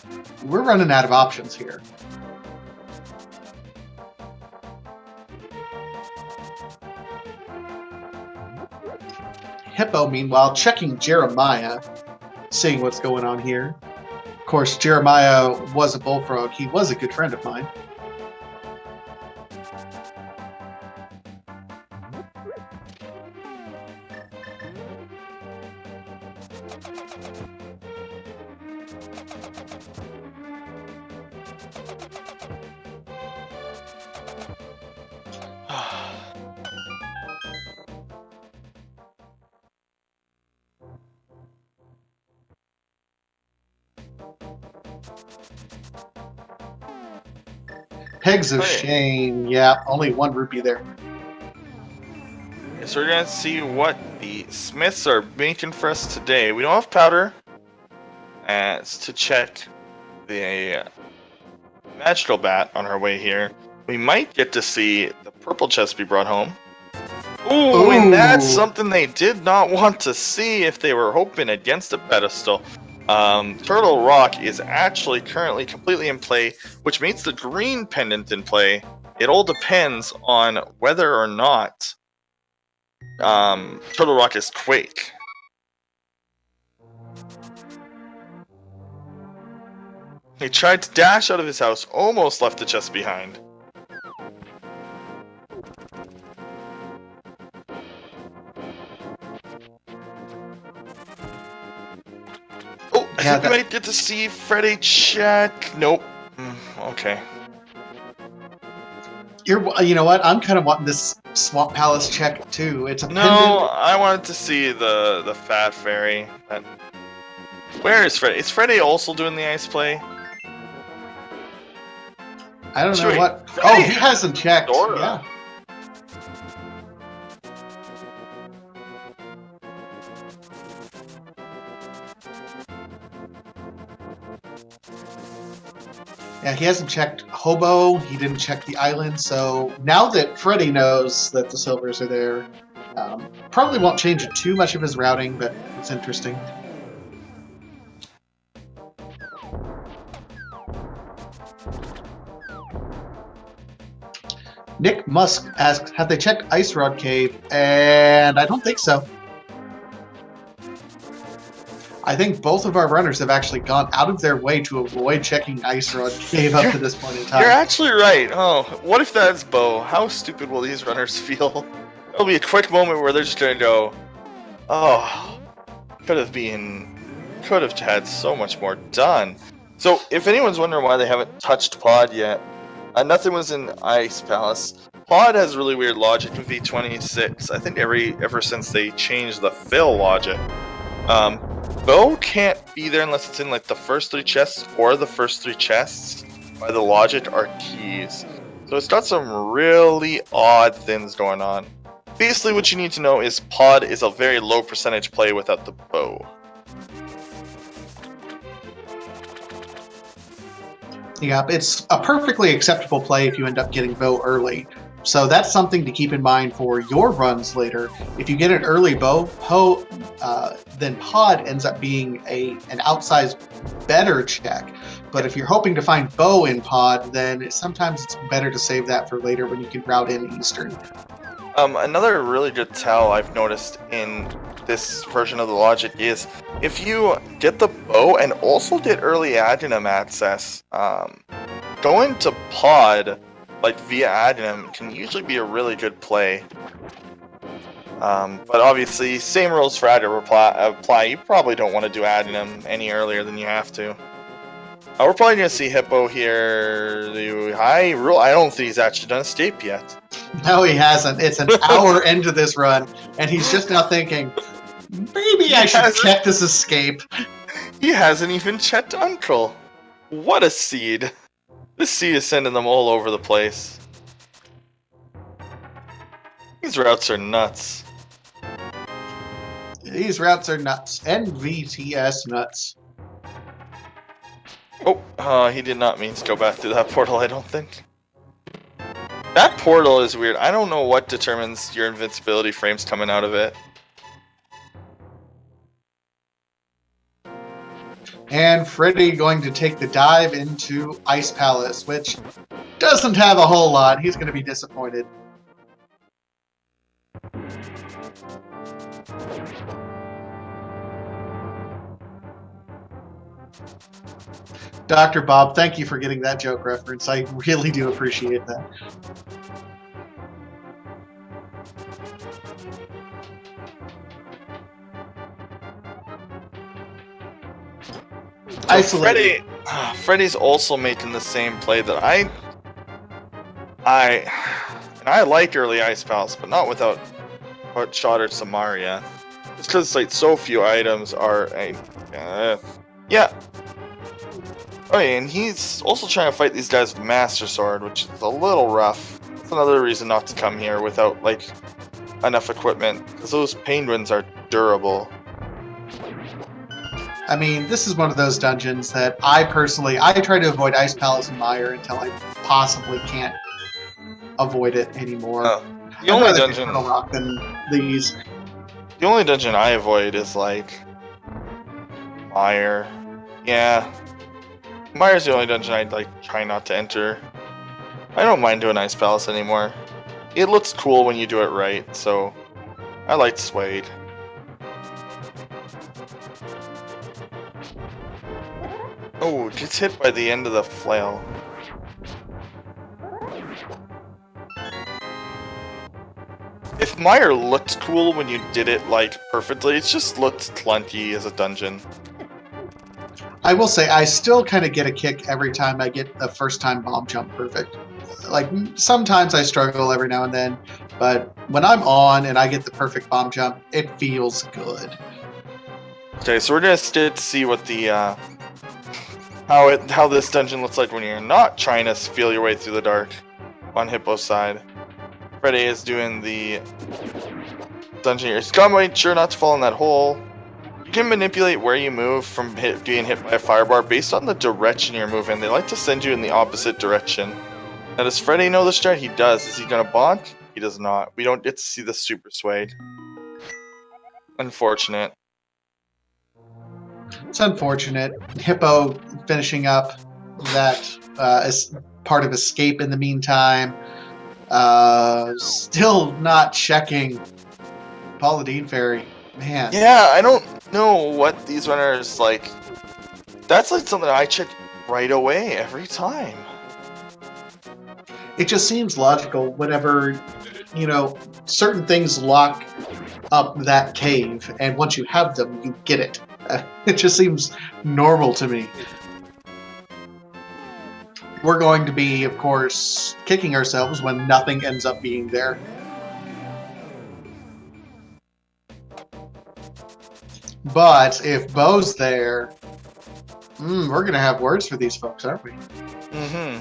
we're running out of options here. Hippo, meanwhile, checking Jeremiah. seeing what's going on here. Of course, Jeremiah was a bullfrog. He was a good friend of mine. Pegs of shame. Yeah, only 1 rupee there. So we're gonna see what the Smiths are making for us today. We don't have powder. It's to check the magical bat on our way here. We might get to see the purple chest be brought home. Ooh, and that's something they did not want to see if they were hoping against a pedestal. Turtle Rock is actually currently completely in play, which makes the green pendant in play. It all depends on whether or not Turtle Rock is Quake. He tried to dash out of his house, almost left the chest behind. I think we might get to see Freddeh check. Nope. Okay. You know what? I'm kind of wanting this Swamp Palace check too. It's a pendant. I wanted to see the Fat Fairy. Where is Freddeh? Is Freddeh also doing the ice play? I don't know what. Freddeh he hasn't checked. Yeah. Yeah, he hasn't checked Hobo. He didn't check the island. So now that Freddeh knows that the silvers are there, probably won't change too much of his routing, but it's interesting. Nick Musk asks, have they checked Ice Rod Cave? And I don't think so. I think both of our runners have actually gone out of their way to avoid checking Ice Rod Cave up to this point in time. You're actually right. Oh, what if that's Bo? How stupid will these runners feel? There'll be a quick moment where they're just going to go, oh, could have had so much more done. So, if anyone's wondering why they haven't touched Pod yet, nothing was in Ice Palace. Pod has really weird logic in V26. I think ever since they changed the fill logic. Bo can't be there unless it's in like the first 3 chests, or the first 3 chests by the logic are keys. So it's got some really odd things going on. Basically what you need to know is Pod is a very low percentage play without the bow. Yeah, it's a perfectly acceptable play if you end up getting bow early. So that's something to keep in mind for your runs later. If you get an early bow, then Pod ends up being an outsized better check. But if you're hoping to find bow in Pod, then sometimes it's better to save that for later when you can route in Eastern. Another really good tell I've noticed in this version of the logic is if you get the bow and also get early Addenum access, going to Pod like via Addenum can usually be a really good play. But obviously, same rules for Addenum apply. You probably don't want to do Addenum any earlier than you have to. We're probably going to see Hippo here. I don't think he's actually done escape yet. No, he hasn't. It's an hour into this run, and he's just now thinking, maybe I should check this escape. He hasn't even checked Uncle. What a seed. This seed is sending them all over the place. These routes are nuts. These routes are nuts. NVTS nuts. Oh, he did not mean to go back through that portal, I don't think. That portal is weird. I don't know what determines your invincibility frames coming out of it. And Freddeh going to take the dive into Ice Palace, which doesn't have a whole lot. He's going to be disappointed. Dr. Bob, thank you for getting that joke reference. I really do appreciate that. Isolated. Freddie's also making the same play that I like early Ice Palace, but not without Shot or Samaria. Just because like so few items are yeah. Oh yeah, and he's also trying to fight these guys with Master Sword, which is a little rough. That's another reason not to come here without like enough equipment, because those penguins are durable. I mean, this is one of those dungeons that I try to avoid Ice Palace and Mire until I possibly can't avoid it anymore. The only dungeon Rock than these. The only dungeon I avoid is like Mire. Yeah. Mire's the only dungeon I'd like try not to enter. I don't mind doing Ice Palace anymore. It looks cool when you do it right, so I like Suede. Oh, gets hit by the end of the flail. If Mire looked cool when you did it like perfectly, it just looked clunky as a dungeon. I will say I still kind of get a kick every time I get the first time bomb jump perfect. Like sometimes I struggle every now and then, but when I'm on and I get the perfect bomb jump, it feels good. Okay, so we're gonna see what the how this dungeon looks like when you're not trying to feel your way through the dark on Hippo's side. Freddeh is doing the dungeon here. He's gotta make sure not to fall in that hole. You can manipulate where you move from being hit by a firebar based on the direction you're moving. They like to send you in the opposite direction. Now, does Freddeh know this strat? He does. Is he gonna bonk? He does not. We don't get to see the super Suede. Unfortunate. It's unfortunate. Hippo finishing up that as part of escape in the meantime. Still not checking Paula Deen Fairy. Man. Yeah, I don't know what these runners like. That's like something I check right away every time. It just seems logical whenever, certain things lock up that cave, and once you have them, you get it. It just seems normal to me. We're going to be, of course, kicking ourselves when nothing ends up being there. But if Bo's there, we're going to have words for these folks, aren't we? Mm-hmm.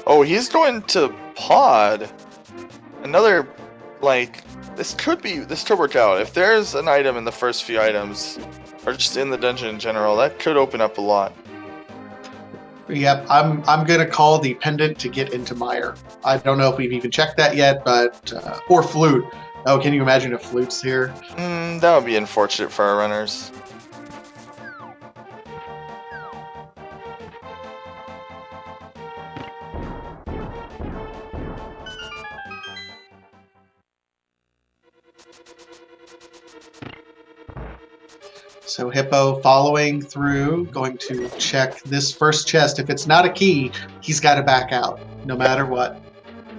Oh, he's going to pod. Another, this could work out. If there's an item in the first few items, or just in the dungeon in general, that could open up a lot. Yep, I'm going to call the pendant to get into Mire. I don't know if we've even checked that yet, but... or flute. Oh, can you imagine if flute's here? That would be unfortunate for our runners. So Hippo following through, going to check this first chest. If it's not a key, he's got to back out, no matter what.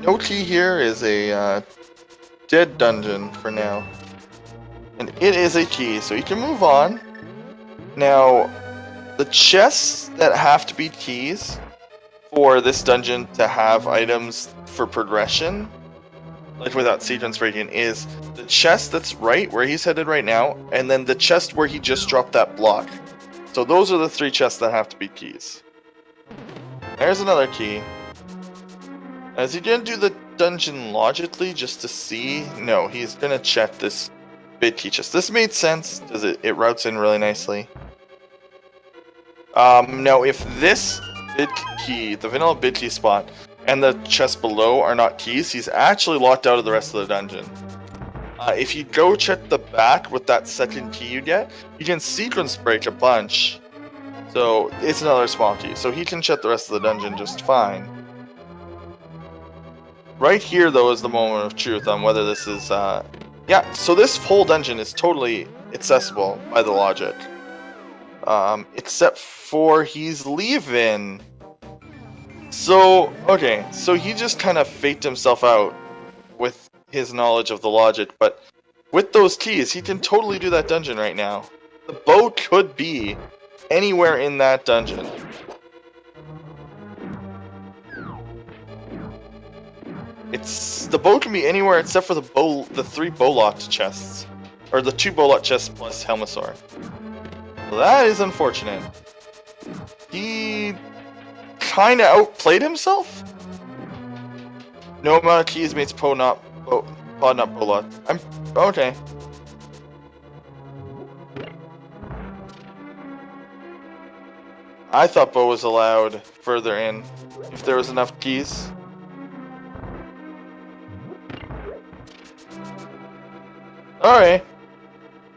No key here is a dead dungeon for now. And it is a key, so you can move on. Now, the chests that have to be keys for this dungeon to have items for progression, like without sequence breaking, is the chest that's right where he's headed right now, and then the chest where he just dropped that block. So those are the 3 chests that have to be keys. There's another key. Is he gonna do the dungeon logically just to see? No, he's gonna check this bid key chest. This made sense because it routes in really nicely. Now if this bid key, the vanilla bid key spot, and the chest below are not keys, he's actually locked out of the rest of the dungeon. If you go check the back with that second key you get, you can sequence break a bunch. So it's another small key. So he can check the rest of the dungeon just fine. Right here, though, is the moment of truth on whether this is... yeah, so this whole dungeon is totally accessible by the logic. except for he's leaving. So, okay, so he just kind of faked himself out with his knowledge of the logic, but with those keys, he can totally do that dungeon right now. The bow could be anywhere in that dungeon. The bow can be anywhere except for the 3 bow-locked chests. Or the 2 bow-locked chests plus Helmasaur. Well, that is unfortunate. He kinda outplayed himself? No amount of keys makes Pod not bow-locked. Okay. I thought bow was allowed further in, if there was enough keys. Alright.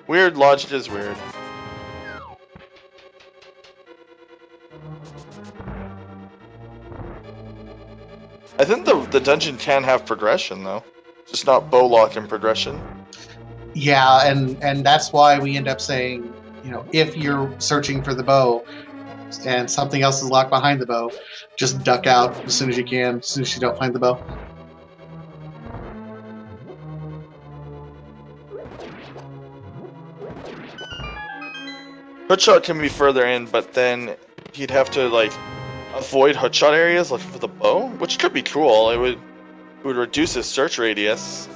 Weird logic is weird. I think the dungeon can have progression though. Just not bow lock in progression. Yeah, and that's why we end up saying, you know, if you're searching for the bow and something else is locked behind the bow, just duck out as soon as you can, as soon as you don't find the bow. Hookshot can be further in, but then he'd have to like avoid hookshot areas looking for the bow, which could be cool. It would reduce his search radius.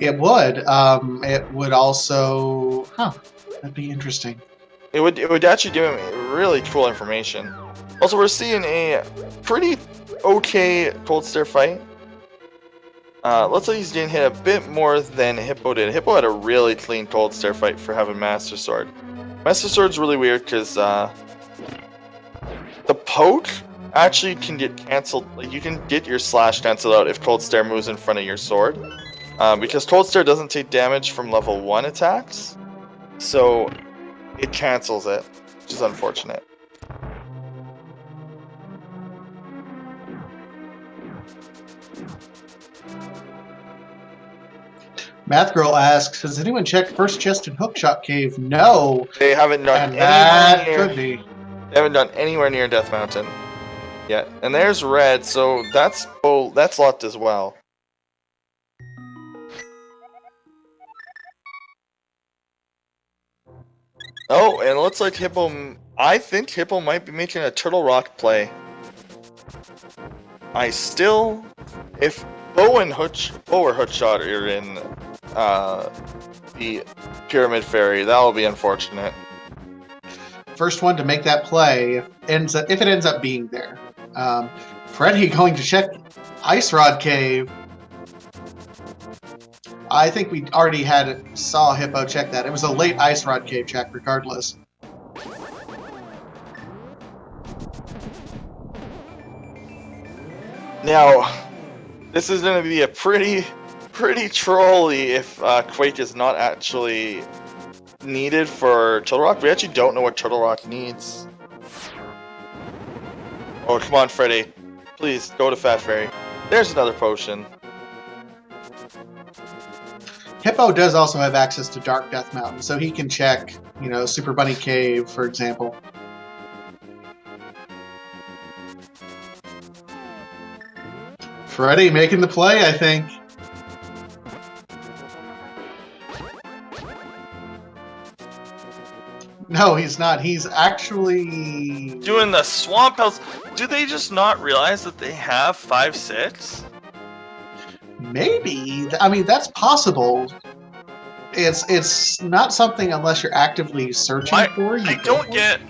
It would. It would also. That'd be interesting. It would actually give him really cool information. Also, we're seeing a pretty okay Cold Stare fight. Looks like he's getting hit a bit more than Hippo did. Hippo had a really clean Cold Stare fight for having Master Sword. Master Sword's really weird because the poke actually can get cancelled. Like, you can get your slash cancelled out if Cold Stare moves in front of your sword. Because Cold Stare doesn't take damage from level 1 attacks. So it cancels it, which is unfortunate. Math Girl asks, has anyone checked First Chest and Hookshot Cave? No. They haven't done And that anywhere could be. They haven't done anywhere near Death Mountain yet. And there's red, so that's locked as well. Oh, and it looks like Hippo. I think Hippo might be making a Turtle Rock play. If Bow or Hookshot are in the Pyramid Fairy, that will be unfortunate. First one to make that play, if it ends up being there. Freddeh going to check Ice Rod Cave. I think we already saw Hippo check that. It was a late Ice Rod Cave check, regardless. Now, this is going to be a pretty trolly if Quake is not actually needed for Turtle Rock. We actually don't know what Turtle Rock needs. Oh, come on, Freddeh. Please, go to Fat Fairy. There's another potion. Hippo does also have access to Dark Death Mountain, so he can check, Super Bunny Cave, for example. Freddeh making the play, I think. No, he's not. He's actually doing the Swamp House. Do they just not realize that they have 5/6? Maybe. I mean, that's possible. It's not something unless you're actively searching for. I don't get.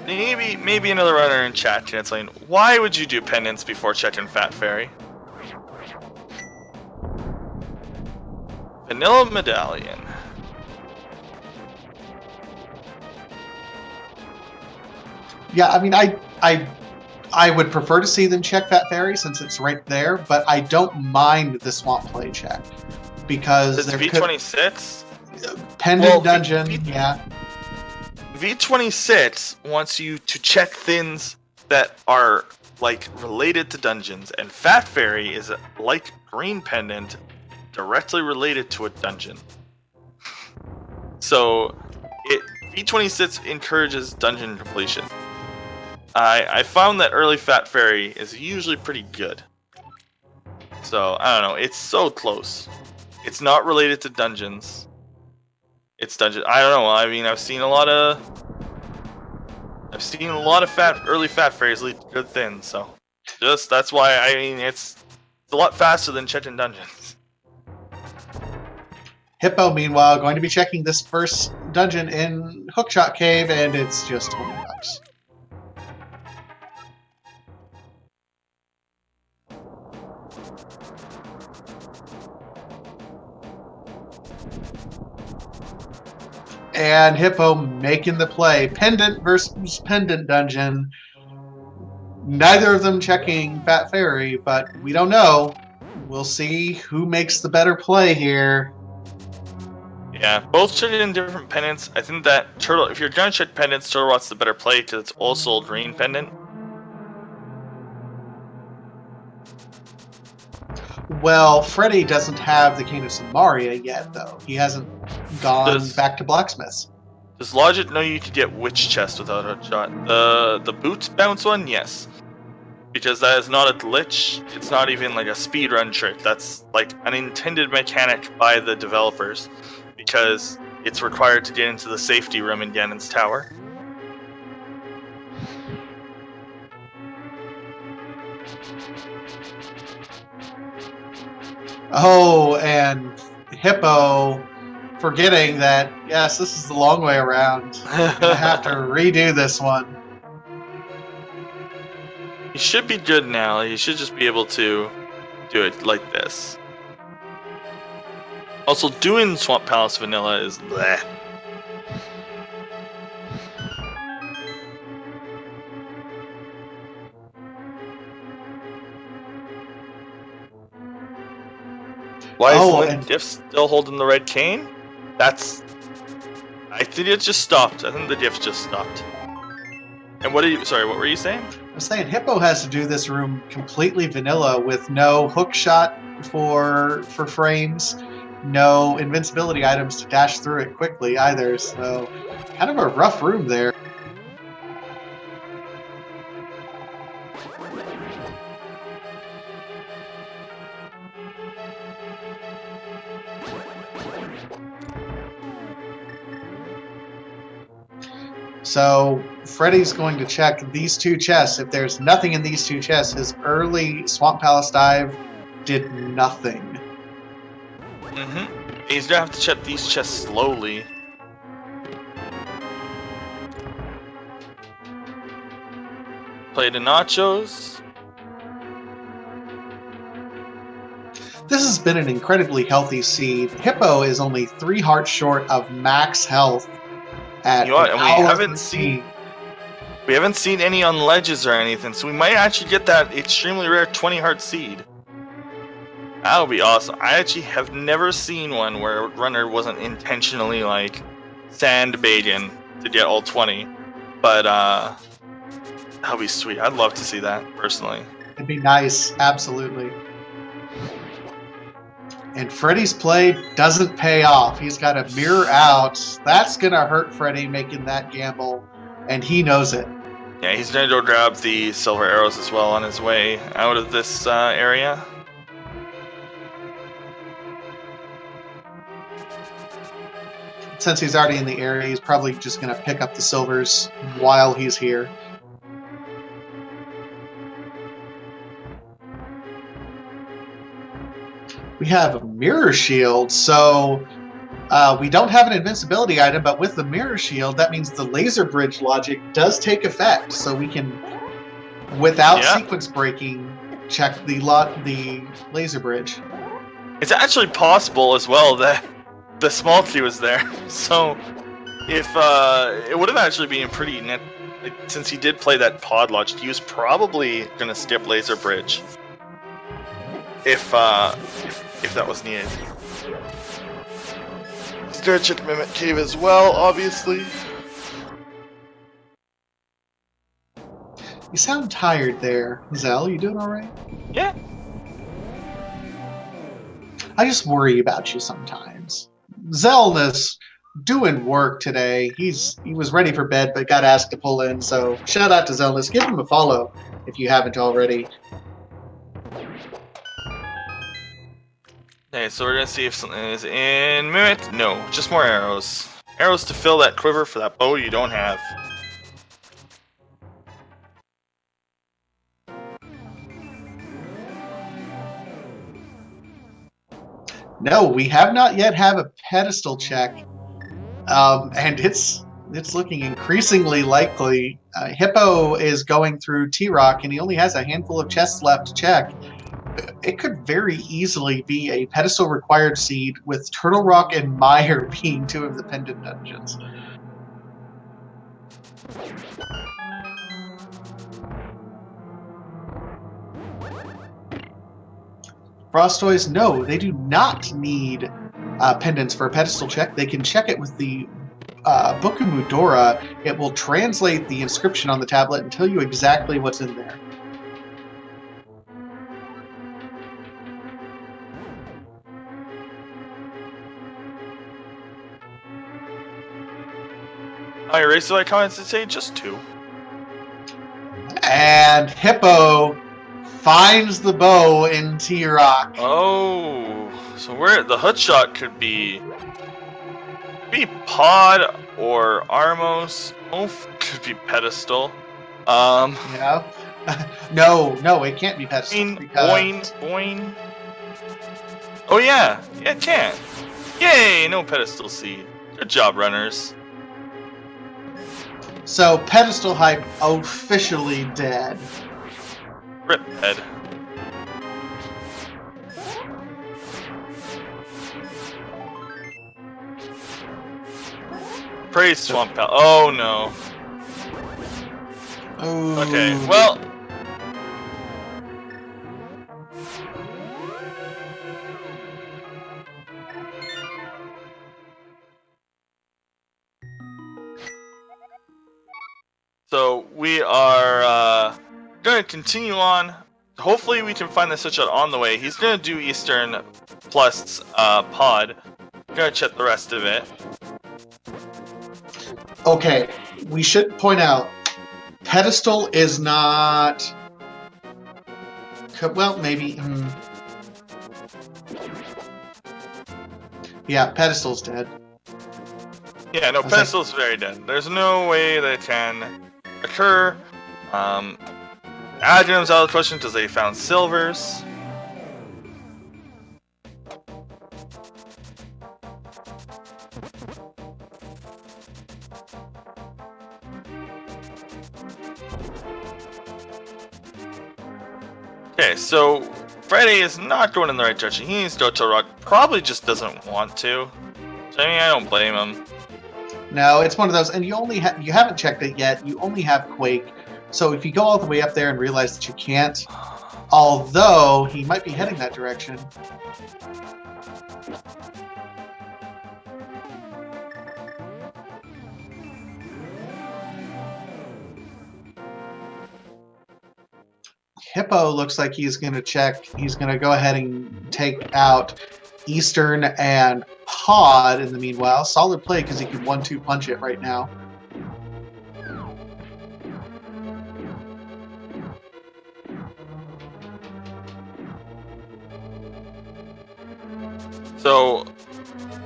Maybe another runner in chat can explain. Why would you do pendants before checking Fat Fairy? Vanilla Medallion. Yeah, I mean, I would prefer to see them check Fat Fairy since it's right there, but I don't mind the Swamp Play check because it's V26 pendant dungeon. Yeah, V26 wants you to check things that are like related to dungeons, and Fat Fairy is like Green Pendant, directly related to a dungeon. So B26 encourages dungeon completion. I found that early Fat Fairy is usually pretty good. So, I don't know, it's so close. It's not related to dungeons. It's dungeon. I don't know, I mean, I've seen a lot of early Fat Fairies lead to good things, so that's why, I mean, it's a lot faster than checking dungeons. Hippo, meanwhile, going to be checking this first dungeon in Hookshot Cave, and it's just $20. And Hippo making the play. Pendant versus Pendant dungeon. Neither of them checking Fat Fairy, but we don't know. We'll see who makes the better play here. Yeah, both check in different pendants. I think that Turtle, if you're gonna check pendants, Turtle Rot's the better play because it's also a green pendant. Well, Freddeh doesn't have the Cane of Samaria yet, though. He hasn't gone back to Blacksmiths. Does Logic know you could get Witch Chest without a shot? The boot bounce one? Yes. Because that is not a glitch. It's not even like a speedrun trick. That's like an intended mechanic by the developers. Because it's required to get into the safety room in Ganon's tower. Oh, and Hippo forgetting that, yes, this is the long way around. I have to redo this one. He should be good now. He should just be able to do it like this. Also, doing Swamp Palace Vanilla is bleh. Why is Lynn Diff still holding the red cane? I think it just stopped. I think the diff just stopped. And what were you saying? I'm saying Hippo has to do this room completely vanilla with no hook shot for frames, no invincibility items to dash through it quickly either, so kind of a rough room there. So Freddie's going to check these two chests. If there's nothing in these two chests, his early Swamp Palace dive did nothing. He's gonna have to check these chests slowly. Play the nachos. This has been an incredibly healthy seed. Hippo is only 3 hearts short of max health. You know what? And we haven't seen any on ledges or anything, so we might actually get that extremely rare 20 heart seed. That would be awesome. I actually have never seen one where a runner wasn't intentionally like sandbagging to get all 20, but that would be sweet. I'd love to see that personally. It'd be nice, absolutely. And Freddie's play doesn't pay off. He's got a mirror out. That's going to hurt Freddeh making that gamble, and he knows it. Yeah, he's going to go grab the silver arrows as well on his way out of this area. Since he's already in the area, he's probably just going to pick up the silvers while he's here. We have a mirror shield, so we don't have an invincibility item, but with the mirror shield, that means the laser bridge logic does take effect, so we can, without sequence breaking, check the laser bridge. It's actually possible as well that the small key was there, so if it would have actually been pretty net, since he did play that pod logic, he was probably gonna skip laser bridge if that was needed. He's gonna check Mimic Cave as well, obviously. You sound tired there, Zell. You doing all right? Yeah. I just worry about you sometimes. Zellness doing work today. He was ready for bed, but got asked to pull in. So shout out to Zelda. Give him a follow if you haven't already. Okay, so we're gonna see if something is in Mimit. No, just more arrows. Arrows to fill that quiver for that bow you don't have. No, we have not yet have a pedestal check, and it's looking increasingly likely. Hippo is going through T-Rock, and he only has a handful of chests left to check. It could very easily be a pedestal required seed, with Turtle Rock and Mire being two of the pendant dungeons. Frostoys, no, they do not need pendants for a pedestal check. They can check it with the Bokumudora. It will translate the inscription on the tablet and tell you exactly what's in there. I erased my comments to say just 2. And Hippo finds the bow in T-Rock. Oh, so where the hookshot could be Pod or Armos. Could be pedestal. Yeah. No, it can't be pedestal. Boing. Oh yeah, it can. Yay, no pedestal seed. Good job, runners. So pedestal hype officially dead. Rip head. Praise Swamp Pal. Oh no. Ooh. Okay, well. So we are going to continue on. Hopefully we can find the switch out on the way. He's going to do Eastern plus Pod. Going to check the rest of it. Okay, we should point out, pedestal is not... Well, maybe... Yeah, pedestal's dead. Yeah, no, pedestal's very dead. There's no way that it can occur. Adjectives out of the question because they found silvers. Okay, so Freddeh is not going in the right direction. He needs to go to Rock. Probably just doesn't want to. So, I mean, I don't blame him. No, it's one of those, and you haven't checked it yet. You only have Quake, so if you go all the way up there and realize that you can't, although he might be heading that direction. Hippo looks like he's going to check. He's going to go ahead and take out Eastern and Pod in the meanwhile. Solid play because he can 1-2 punch it right now. So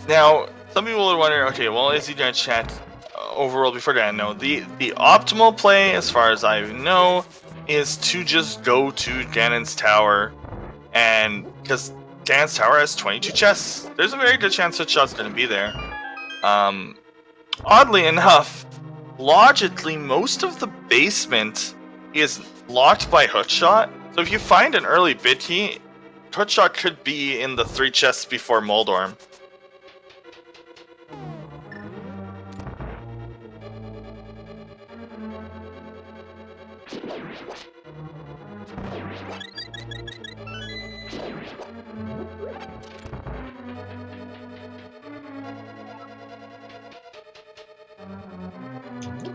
now some people would wonder, okay, well, is he going to chat overworld before that? No, the optimal play, as far as I know, is to just go to Ganon's Tower, and because Ganon's Tower has 22 chests, there's a very good chance that shot's going to be there. Oddly enough, logically, most of the basement is locked by hookshot. So if you find an early bit key, hookshot could be in the 3 chests before Moldorm.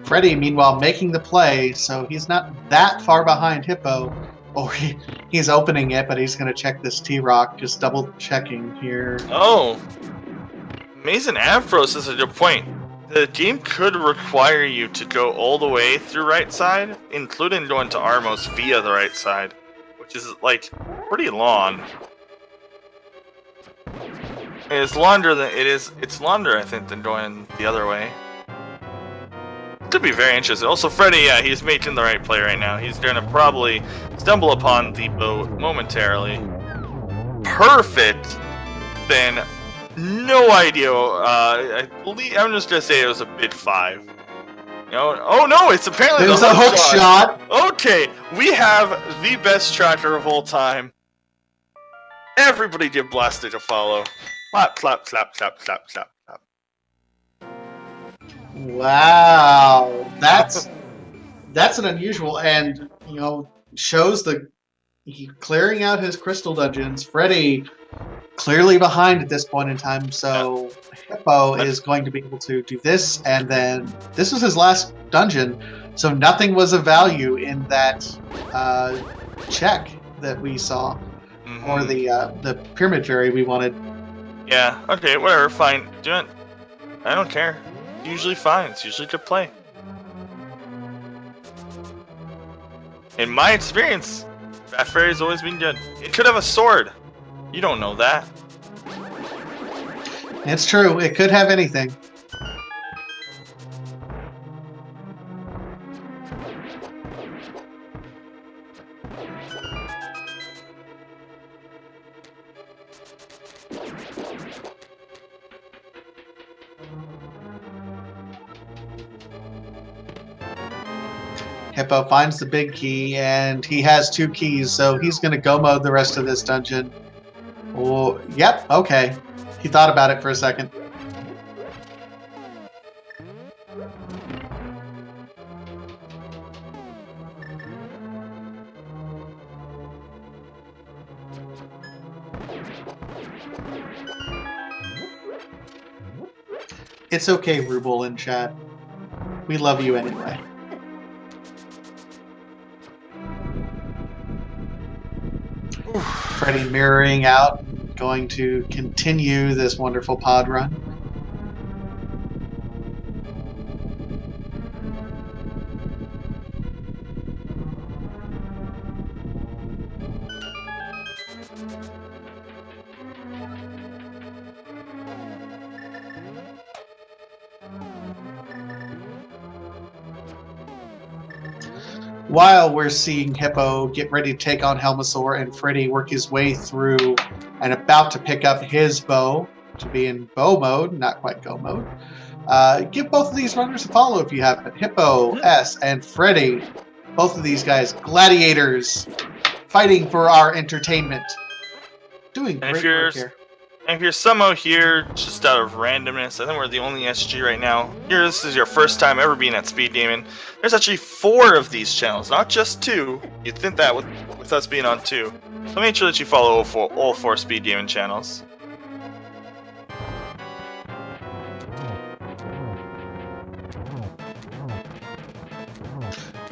Freddeh, meanwhile, making the play, so he's not that far behind Hippo. Or he's opening it, but he's going to check this T-Rock, just double checking here. Oh! Maze and Avros is a good point. The game could require you to go all the way through right side, including going to Armos via the right side, which is like pretty long. It's longer than it's longer, I think, than going the other way. Could be very interesting. Also, Freddeh, yeah, he's making the right play right now. He's gonna probably stumble upon the boat momentarily. Perfect. Then, no idea. I believe I'm just gonna say it was a bid 5. You know, oh no, it's apparently It was a hook shot. Okay, we have the best tracker of all time. Everybody give Blasted a follow. Clap, clap, clap, clap, clap, clap, clap. Wow, that's an unusual, and shows he clearing out his crystal dungeons. Freddeh clearly behind at this point in time, so Hippo is going to be able to do this, and then this was his last dungeon, so nothing was of value in that check that we saw, or the pyramid fairy we wanted. Yeah, okay, whatever, fine. Do it. I don't care. It's usually fine. It's usually good play. In my experience, Bat Fairy's always been good. It could have a sword. You don't know that. It's true. It could have anything. Hippo finds the big key, and he has 2 keys, so he's going to go mode the rest of this dungeon. Oh, yep, okay. He thought about it for a second. It's okay, Ruble in chat. We love you anyway. Freddeh mirroring out, going to continue this wonderful pod run. While we're seeing Hippo get ready to take on Helmasaur and Freddeh work his way through and about to pick up his bow to be in bow mode, not quite go mode. Give both of these runners a follow if you haven't. Hippo S and Freddeh, both of these guys, gladiators, fighting for our entertainment. Doing great work here. And if you're somehow here just out of randomness, I think we're the only SG right now. Here, this is your first time ever being at Speed Gaming. There's actually 4 of these channels, not just 2. You'd think that with us being on 2. So make sure that you follow all 4 Speed Gaming channels.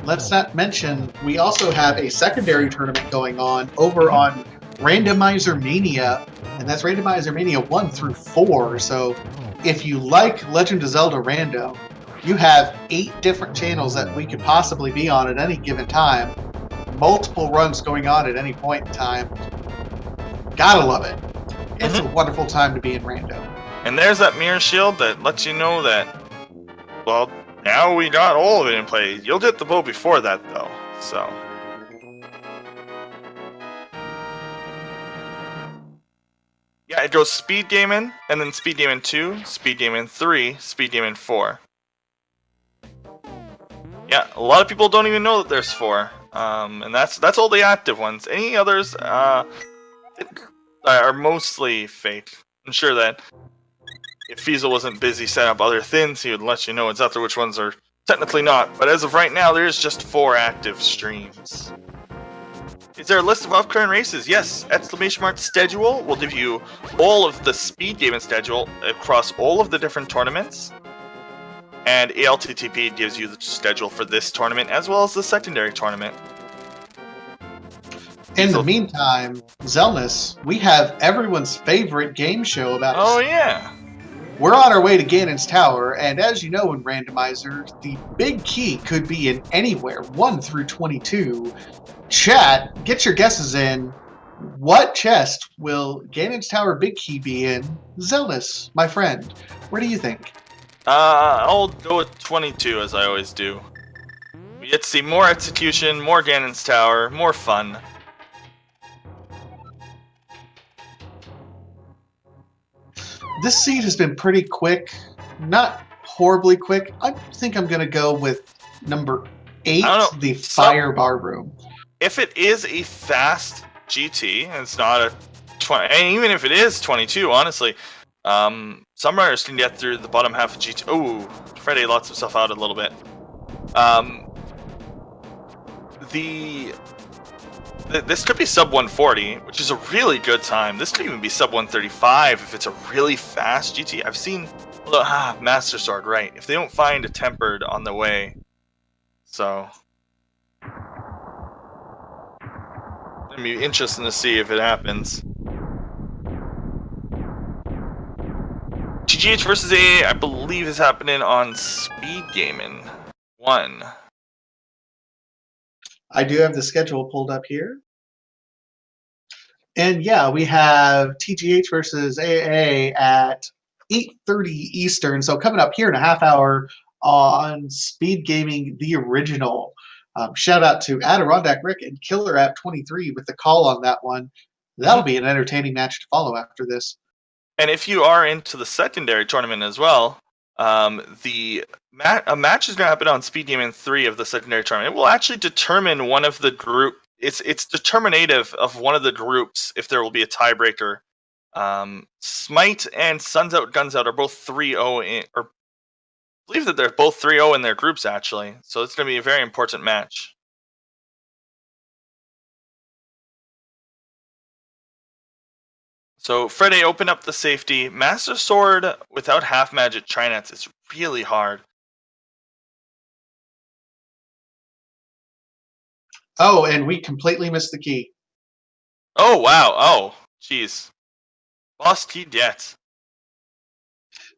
Let's not mention, we also have a secondary tournament going on over on Randomizer Mania, and that's Randomizer Mania 1 through 4. So if you like Legend of Zelda Rando, you have 8 different channels that we could possibly be on at any given time. Multiple runs going on at any point in time. Gotta love it. It's a wonderful time to be in Rando. And there's that mirror shield that lets you know that, well, now we got all of it in play. You'll get the bow before that, though, so... Yeah, it goes Speed Gaming, and then Speed Gaming 2, Speed Gaming 3, Speed Gaming 4. Yeah, a lot of people don't even know that there's 4. And that's all the active ones. Any others are mostly fake. I'm sure that if Fiesel wasn't busy setting up other things, he would let you know exactly which ones are technically not. But as of right now, there is just 4 active streams. Is there a list of upcoming races? Yes, exclamation mark schedule will give you all of the Speed Gaming schedule across all of the different tournaments. And ALTTP gives you the schedule for this tournament as well as the secondary tournament. In the meantime, Zelnus, we have everyone's favorite game show about. Oh yeah. We're on our way to Ganon's Tower, and as you know in Randomizer, the big key could be in anywhere 1 through 22. Chat, get your guesses in. What chest will Ganon's Tower big key be in? Zelnis, my friend, where do you think? I'll go with 22 as I always do. We get to see more execution, more Ganon's Tower, more fun. This seed has been pretty quick, not horribly quick. I think I'm going to go with number 8, the Fire Bar Room. If it is a fast GT, and it's not a 20, and even if it is 22, honestly, some runners can get through the bottom half of GT. Oh, Freddeh lots himself out a little bit. This could be sub 140, which is a really good time. This could even be sub 135 if it's a really fast GT. I've seen Master Sword, right? If they don't find a tempered on the way, so it'd be interesting to see if it happens. TGH versus AA, I believe, is happening on Speed Gaming 1. I do have the schedule pulled up here. And yeah, we have TGH versus AA at 8:30 Eastern. So coming up here in a half hour on Speed Gaming, the original. Shout out to Adirondack Rick and Killer App 23 with the call on that one. That'll be an entertaining match to follow after this. And if you are into the secondary tournament as well, a match is going to happen on Speed Gaming 3 of the secondary tournament. It will actually determine one of the group. It's determinative of one of the groups if there will be a tiebreaker. Smite and Suns Out Guns Out are both 3-0 or I believe that they're both 3-0 in their groups actually. So it's going to be a very important match. So Freddeh, open up the safety. Master Sword without half magic Trinets is really hard. Oh, and we completely missed the key. Oh, wow. Oh, jeez. Lost key yet.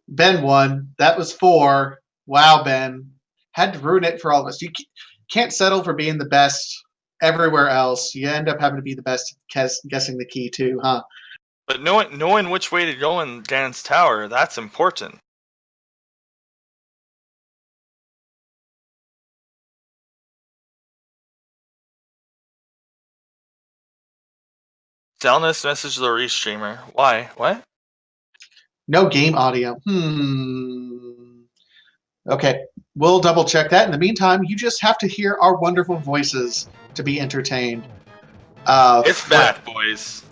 Ben won. That was 4. Wow, Ben. Had to ruin it for all of us. You can't settle for being the best everywhere else. You end up having to be the best at guessing the key too, huh? But knowing which way to go in Ganon's Tower, that's important. Zelnis message the restreamer. Why? What? No game audio. Okay, we'll double check that. In the meantime, you just have to hear our wonderful voices to be entertained. It's bad, boys.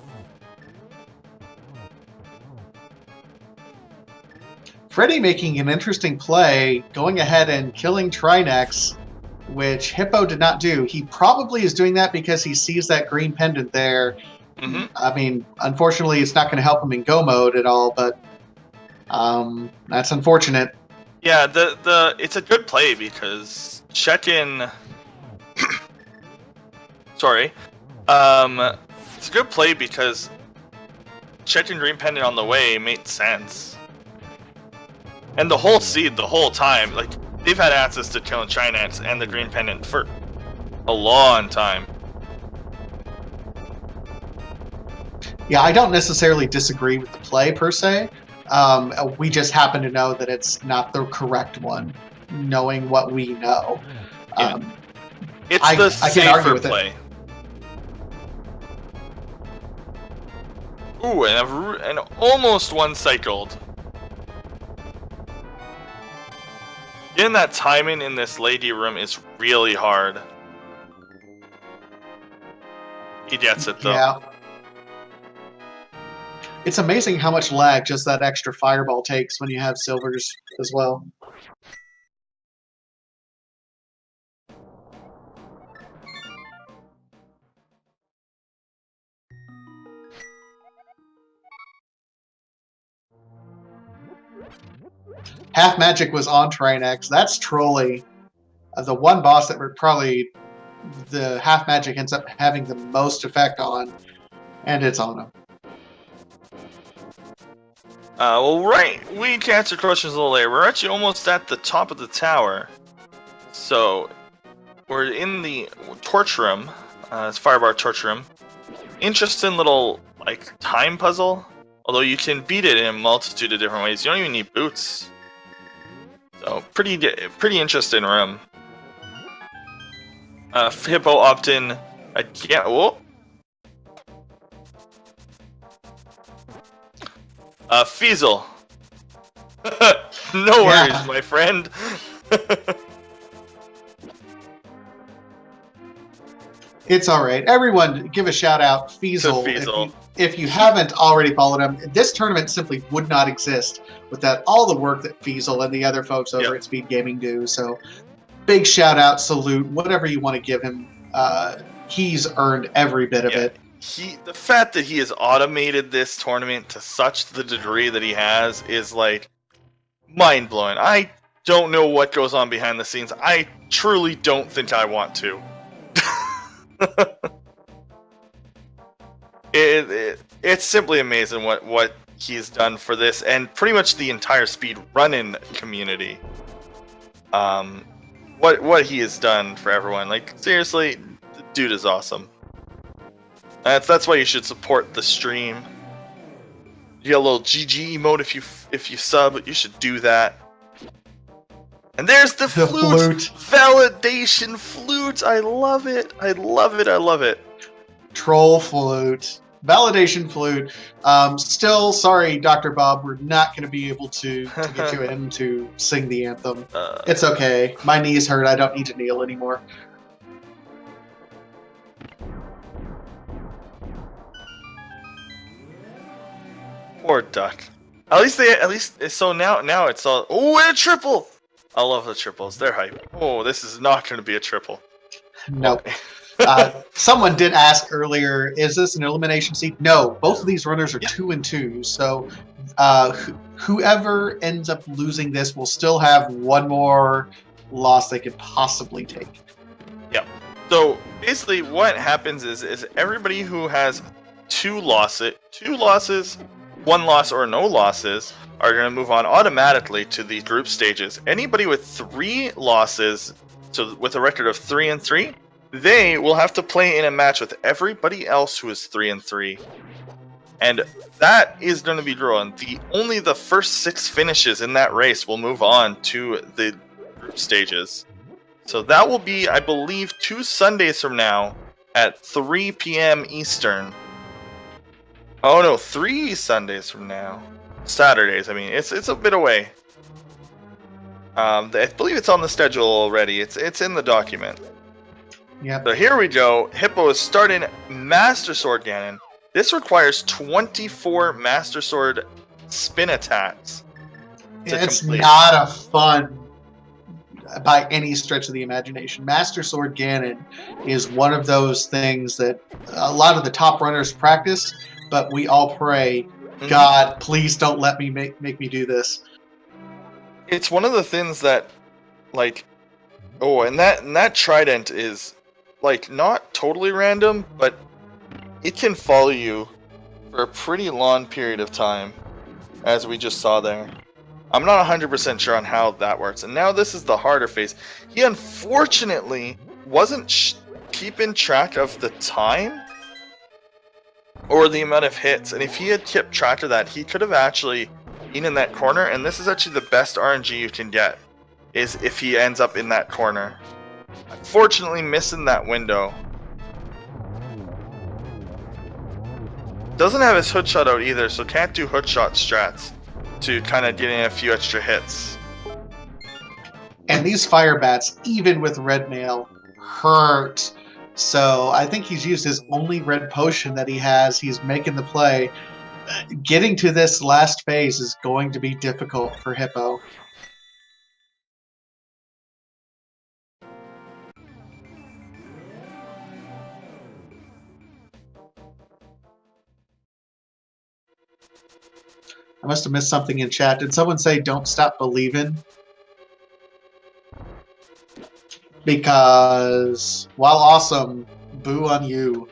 Freddeh making an interesting play, going ahead and killing Trinex, which Hippo did not do. He probably is doing that because he sees that green pendant there. I mean, unfortunately, it's not going to help him in go mode at all, but that's unfortunate. Yeah, it's a good play because check-in... Sorry. It's a good play because check-in green pendant on the way made sense. And the whole seed, the whole time, like, they've had access to killing Trinets and the green pendant for a long time. Yeah, I don't necessarily disagree with the play per se. We just happen to know that it's not the correct one, knowing what we know. Yeah. It's the safer play. Ooh, and almost one cycled. Getting that timing in this lady room is really hard. He gets it though. Yeah. It's amazing how much lag just that extra fireball takes when you have silvers as well. Half magic was on Trinex. That's Trolley. The one boss that probably the half magic ends up having the most effect on, and it's on him. Well, right. We can answer questions a little later. We're actually almost at the top of the tower. So, we're in the torch room. It's Firebar torch room. Interesting little, like, time puzzle. Although you can beat it in a multitude of different ways. You don't even need boots. So, pretty interesting room. Hippo opt-in again. Whoa. Feasel. No worries, my friend. It's all right. Everyone, give a shout out, Feasel. If you haven't already followed him, this tournament simply would not exist without all the work that Feasel and the other folks over at Speed Gaming do. So, big shout out, salute, whatever you want to give him. He's earned every bit of it. The fact that he has automated this tournament to such the degree that he has is like mind blowing. I don't know what goes on behind the scenes. I truly don't think I want to. It's simply amazing what he's done for this and pretty much the entire speed running community. What he has done for everyone. Like, seriously, the dude is awesome. That's why you should support the stream. You get a little GG emote if you sub. You should do that. And there's the flute. Validation flute. I love it. I love it. I love it. Troll flute. Validation flute. Still, sorry, Dr. Bob, we're not going to be able to get you in to sing the anthem. It's okay. My knees hurt. I don't need to kneel anymore. Poor duck. At least so now it's all. Oh, and a triple! I love the triples. They're hype. Oh, this is not going to be a triple. Nope. Someone did ask earlier, is this an elimination seed? No, both of these runners are 2 and 2. So whoever ends up losing this will still have one more loss they could possibly take. Yep. So basically, what happens is everybody who has 2 losses, 1 loss, or no losses are going to move on automatically to the group stages. Anybody with 3 losses, so with a record of 3 and 3, they will have to play in a match with everybody else who is 3 and 3, and that is going to be drawn. Only the first 6 finishes in that race will move on to the group stages. So that will be, I believe, 2 Sundays from now at 3 p.m. Eastern. Oh no, 3 Sundays from now. Saturdays, I mean, it's a bit away. I believe it's on the schedule already. It's in the document. Yeah. So here we go. Hippo is starting Master Sword Ganon. This requires 24 Master Sword spin attacks. It's not a fun by any stretch of the imagination. Master Sword Ganon is one of those things that a lot of the top runners practice, but we all pray, God, please don't let me make me do this. It's one of the things that, like, and that trident is, like, not totally random, but it can follow you for a pretty long period of time, as we just saw there. I'm not 100% sure on how that works. And now this is the harder phase. He unfortunately wasn't keeping track of the time or the amount of hits. And if he had kept track of that, he could have actually been in that corner. And this is actually the best RNG you can get, is if he ends up in that corner. Unfortunately, missing that window. Doesn't have his hood shot out either, so can't do hood shot strats to kind of get in a few extra hits. And these fire bats, even with red mail, hurt. So I think he's used his only red potion that he has. He's making the play. Getting to this last phase is going to be difficult for Hippo. I must have missed something in chat. Did someone say don't stop believing? Because while awesome, boo on you.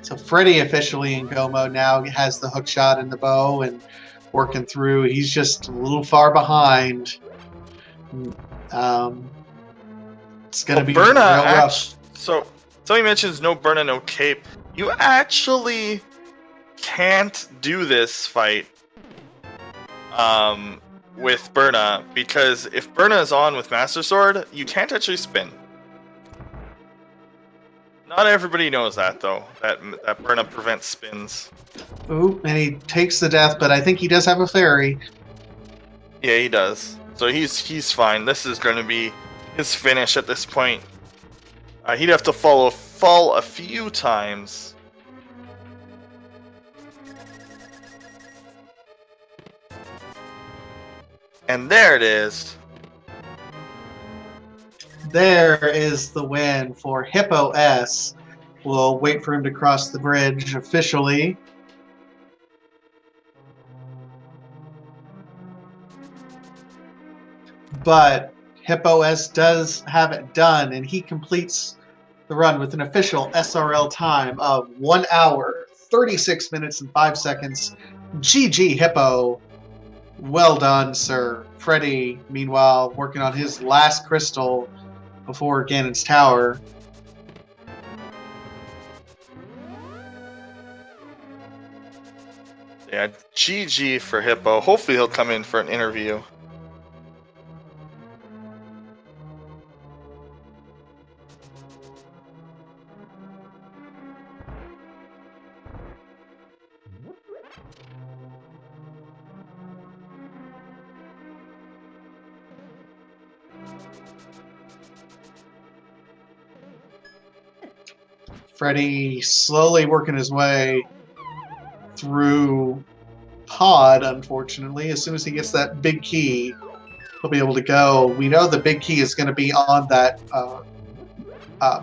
So Freddeh officially in go mode now, has the hook shot and the bow and working through. He's just a little far behind. It's going to be real rough. So somebody mentions no Burna, no cape. You actually can't do this fight with Burna, because if Burna is on with Master Sword, you can't actually spin. Not everybody knows that though. That Burna prevents spins. Ooh, and he takes the death, but I think he does have a fairy. Yeah, he does. So he's fine. This is going to be his finish at this point. He'd have to fall a few times. And there it is. There is the win for Hippo S. We'll wait for him to cross the bridge officially. But Hippo S does have it done, and he completes the run with an official SRL time of 1 hour, 36 minutes, and 5 seconds. GG, Hippo. Well done, sir. Freddeh, meanwhile, working on his last crystal before Ganon's Tower. Yeah, GG for Hippo. Hopefully he'll come in for an interview. Freddeh slowly working his way through Pod, unfortunately. As soon as he gets that big key, he'll be able to go. We know the big key is going to be on that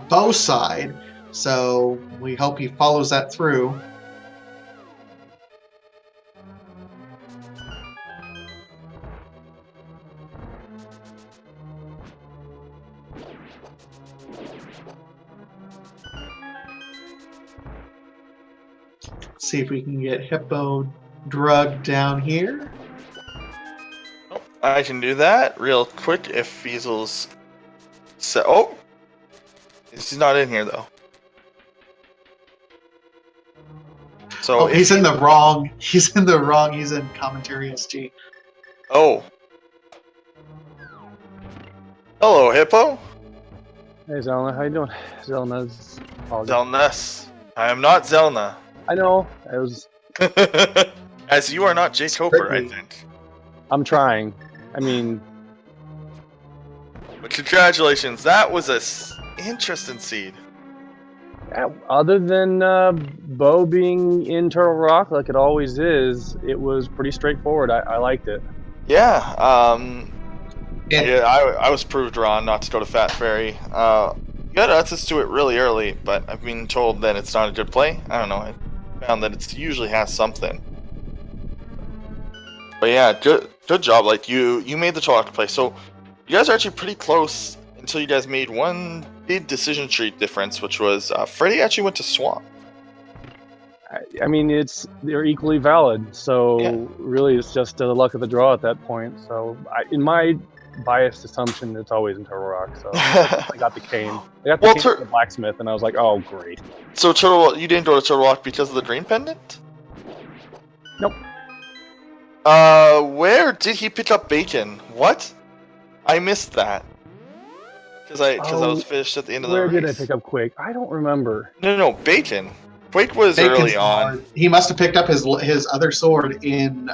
bow side, so we hope he follows that through. See if we can get Hippo drugged down here. I can do that real quick if Feasel's set. Oh, he's not in here though. So he's in the wrong. He's in the wrong. He's in commentary SG. Oh. Hello, Hippo. Hey, Zelda. How you doing? Zelda's. Zelness. I am not Zelna. I know. I was. As you are not Jake Cooper, I think. I'm trying. I mean. But congratulations. That was a interesting seed. Yeah, other than Bo being in Turtle Rock like it always is, it was pretty straightforward. I liked it. Yeah. I was proved wrong not to go to Fat Fairy. You got access to it really early, but I've been told that it's not a good play. I don't know. I found that it usually has something. But yeah, good job. Like you made the Turtle Rock play. So you guys are actually pretty close until you guys made one big decision tree difference, which was Freddeh actually went to Swamp. I mean, they're equally valid. So yeah. Really, it's just the luck of the draw at that point. So in my biased assumption, it's always in Turtle Rock. So I got the cane. I got the cane from the blacksmith, and I was like, oh, great. So you didn't go to Turtle Rock because of the green pendant? Nope. Where did he pick up bacon? What? I missed that. Because I was finished at the end of the race. Where did I pick up Quake? I don't remember. No, bacon. Quake was early on. He must have picked up his other sword in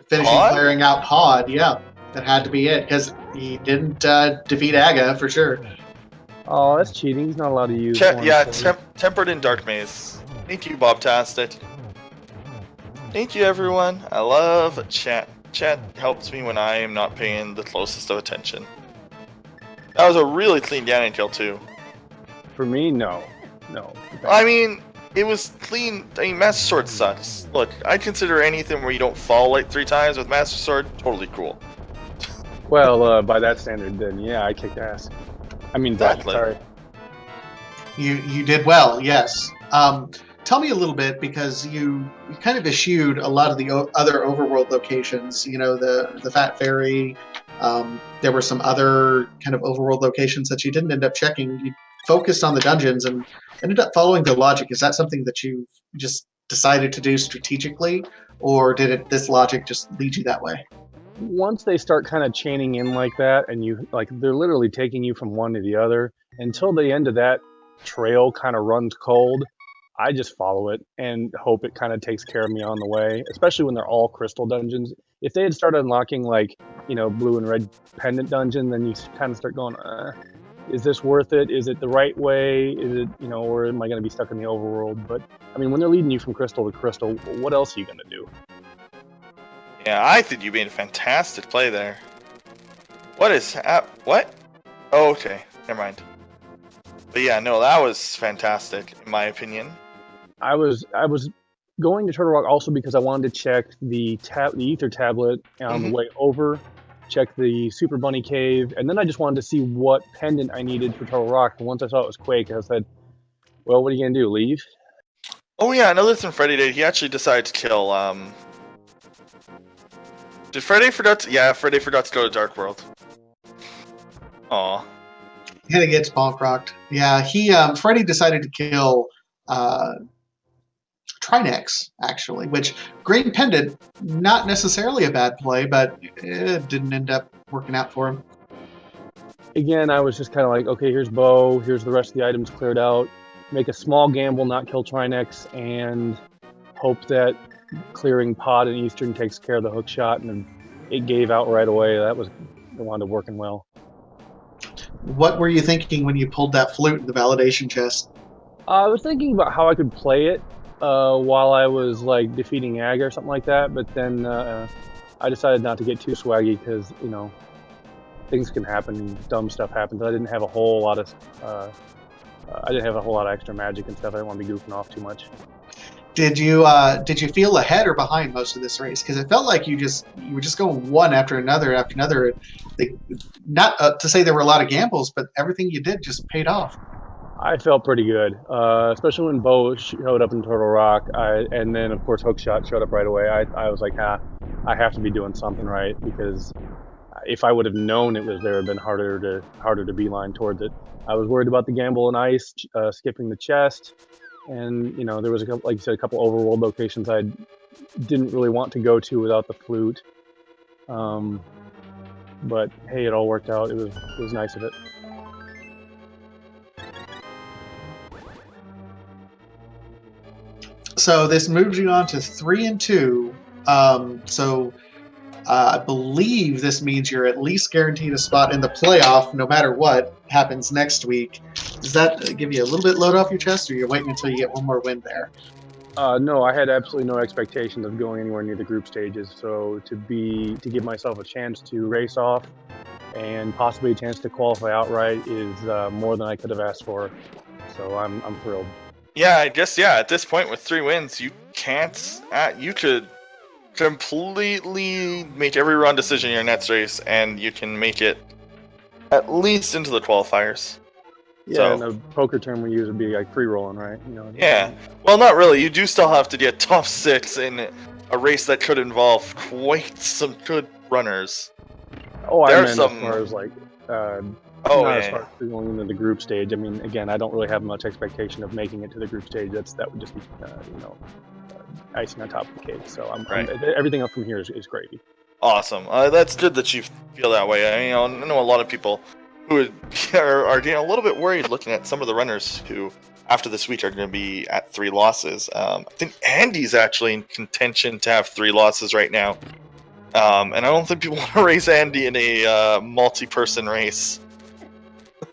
finishing clearing out Pod. Yeah, that had to be it because he didn't defeat Aga for sure. Oh, that's cheating. He's not allowed to use. Tempered in Dark Maze. Thank you, Bobtastic. Thank you, everyone. I love chat. Chat helps me when I am not paying the closest of attention. That was a really clean Ganon kill too. For me, no. I mean, it was clean. I mean, Master Sword sucks. Look, I consider anything where you don't fall like 3 times with Master Sword totally cool. Well, by that standard, then yeah, I kicked ass. I mean, exactly. Sorry. You did well, yes. Tell me a little bit, because you kind of eschewed a lot of the other overworld locations. You know, the Fat Fairy. There were some other kind of overworld locations that you didn't end up checking. You focused on the dungeons and ended up following the logic. Is that something that you just decided to do strategically, or did this logic just lead you that way? Once they start kind of chaining in like that, and they're literally taking you from one to the other until the end of that trail kind of runs cold, I just follow it and hope it kind of takes care of me on the way, especially when they're all crystal dungeons. If they had started unlocking blue and red pendant dungeon, then you kind of start going, is this worth it? Is it the right way? Is it, or am I going to be stuck in the overworld? But I mean, when they're leading you from crystal to crystal, what else are you going to do? Yeah, I think you made a fantastic play there. What? Oh, okay, never mind. But yeah, no, that was fantastic in my opinion. I was going to Turtle Rock also because I wanted to check the ether tablet on the way over, check the Super Bunny Cave, and then I just wanted to see what pendant I needed for Turtle Rock. And once I saw it was Quake, I said, well, what are you going to do, leave? Oh yeah, another thing Freddeh did, he actually decided to kill, Did Freddeh forgot to... Yeah, Freddeh forgot to go to Dark World. Aw. And it gets bonk rocked. Yeah, Freddeh decided to kill Trinex, actually, which Green Pendant, not necessarily a bad play, but it didn't end up working out for him. Again, I was just kind of like, okay, here's Bo, here's the rest of the items cleared out, make a small gamble, not kill Trinex, and hope that clearing Pod and Eastern takes care of the hook shot, and it gave out right away. It wound up working well. What were you thinking when you pulled that flute in the validation chest? I was thinking about how I could play it while I was defeating Aga or something like that, but then I decided not to get too swaggy because things can happen and dumb stuff happens. I didn't have a whole lot of extra magic and stuff. I didn't want to be goofing off too much. Did you feel ahead or behind most of this race? Because it felt like you were just going one after another after another. Not to say there were a lot of gambles, but everything you did just paid off. I felt pretty good, especially when Bo showed up in Turtle Rock, and then of course Hookshot showed up right away. I was like, I have to be doing something right, because if I would have known it was there, it'd been harder to beeline towards it. I was worried about the gamble and ice, skipping the chest. And there was a couple, like you said, a couple overworld locations I didn't really want to go to without the flute. But hey, it all worked out. It was nice of it. So this moves you on to 3 and 2. I believe this means you're at least guaranteed a spot in the playoff, no matter what happens next week. Does that give you a little bit load off your chest, or you're waiting until you get one more win there? No, I had absolutely no expectations of going anywhere near the group stages. So to give myself a chance to race off and possibly a chance to qualify outright is more than I could have asked for. So I'm thrilled. Yeah, I guess at this point with 3 wins, you could completely make every round decision in your next race, and you can make it at least into the qualifiers. Yeah, and a poker term we use would be like pre-rolling, right? Yeah. Well, not really. You do still have to get top 6 in a race that could involve quite some good runners. Oh, I meant as far as as far as going into the group stage. I mean, again, I don't really have much expectation of making it to the group stage. That would just be, icing on top of the cake. So everything else from here is gravy. Awesome. That's good that you feel that way. I know a lot of people who are getting a little bit worried looking at some of the runners who, after this week, are going to be at 3 losses. I think Andy's actually in contention to have 3 losses right now. And I don't think people want to race Andy in a multi-person race.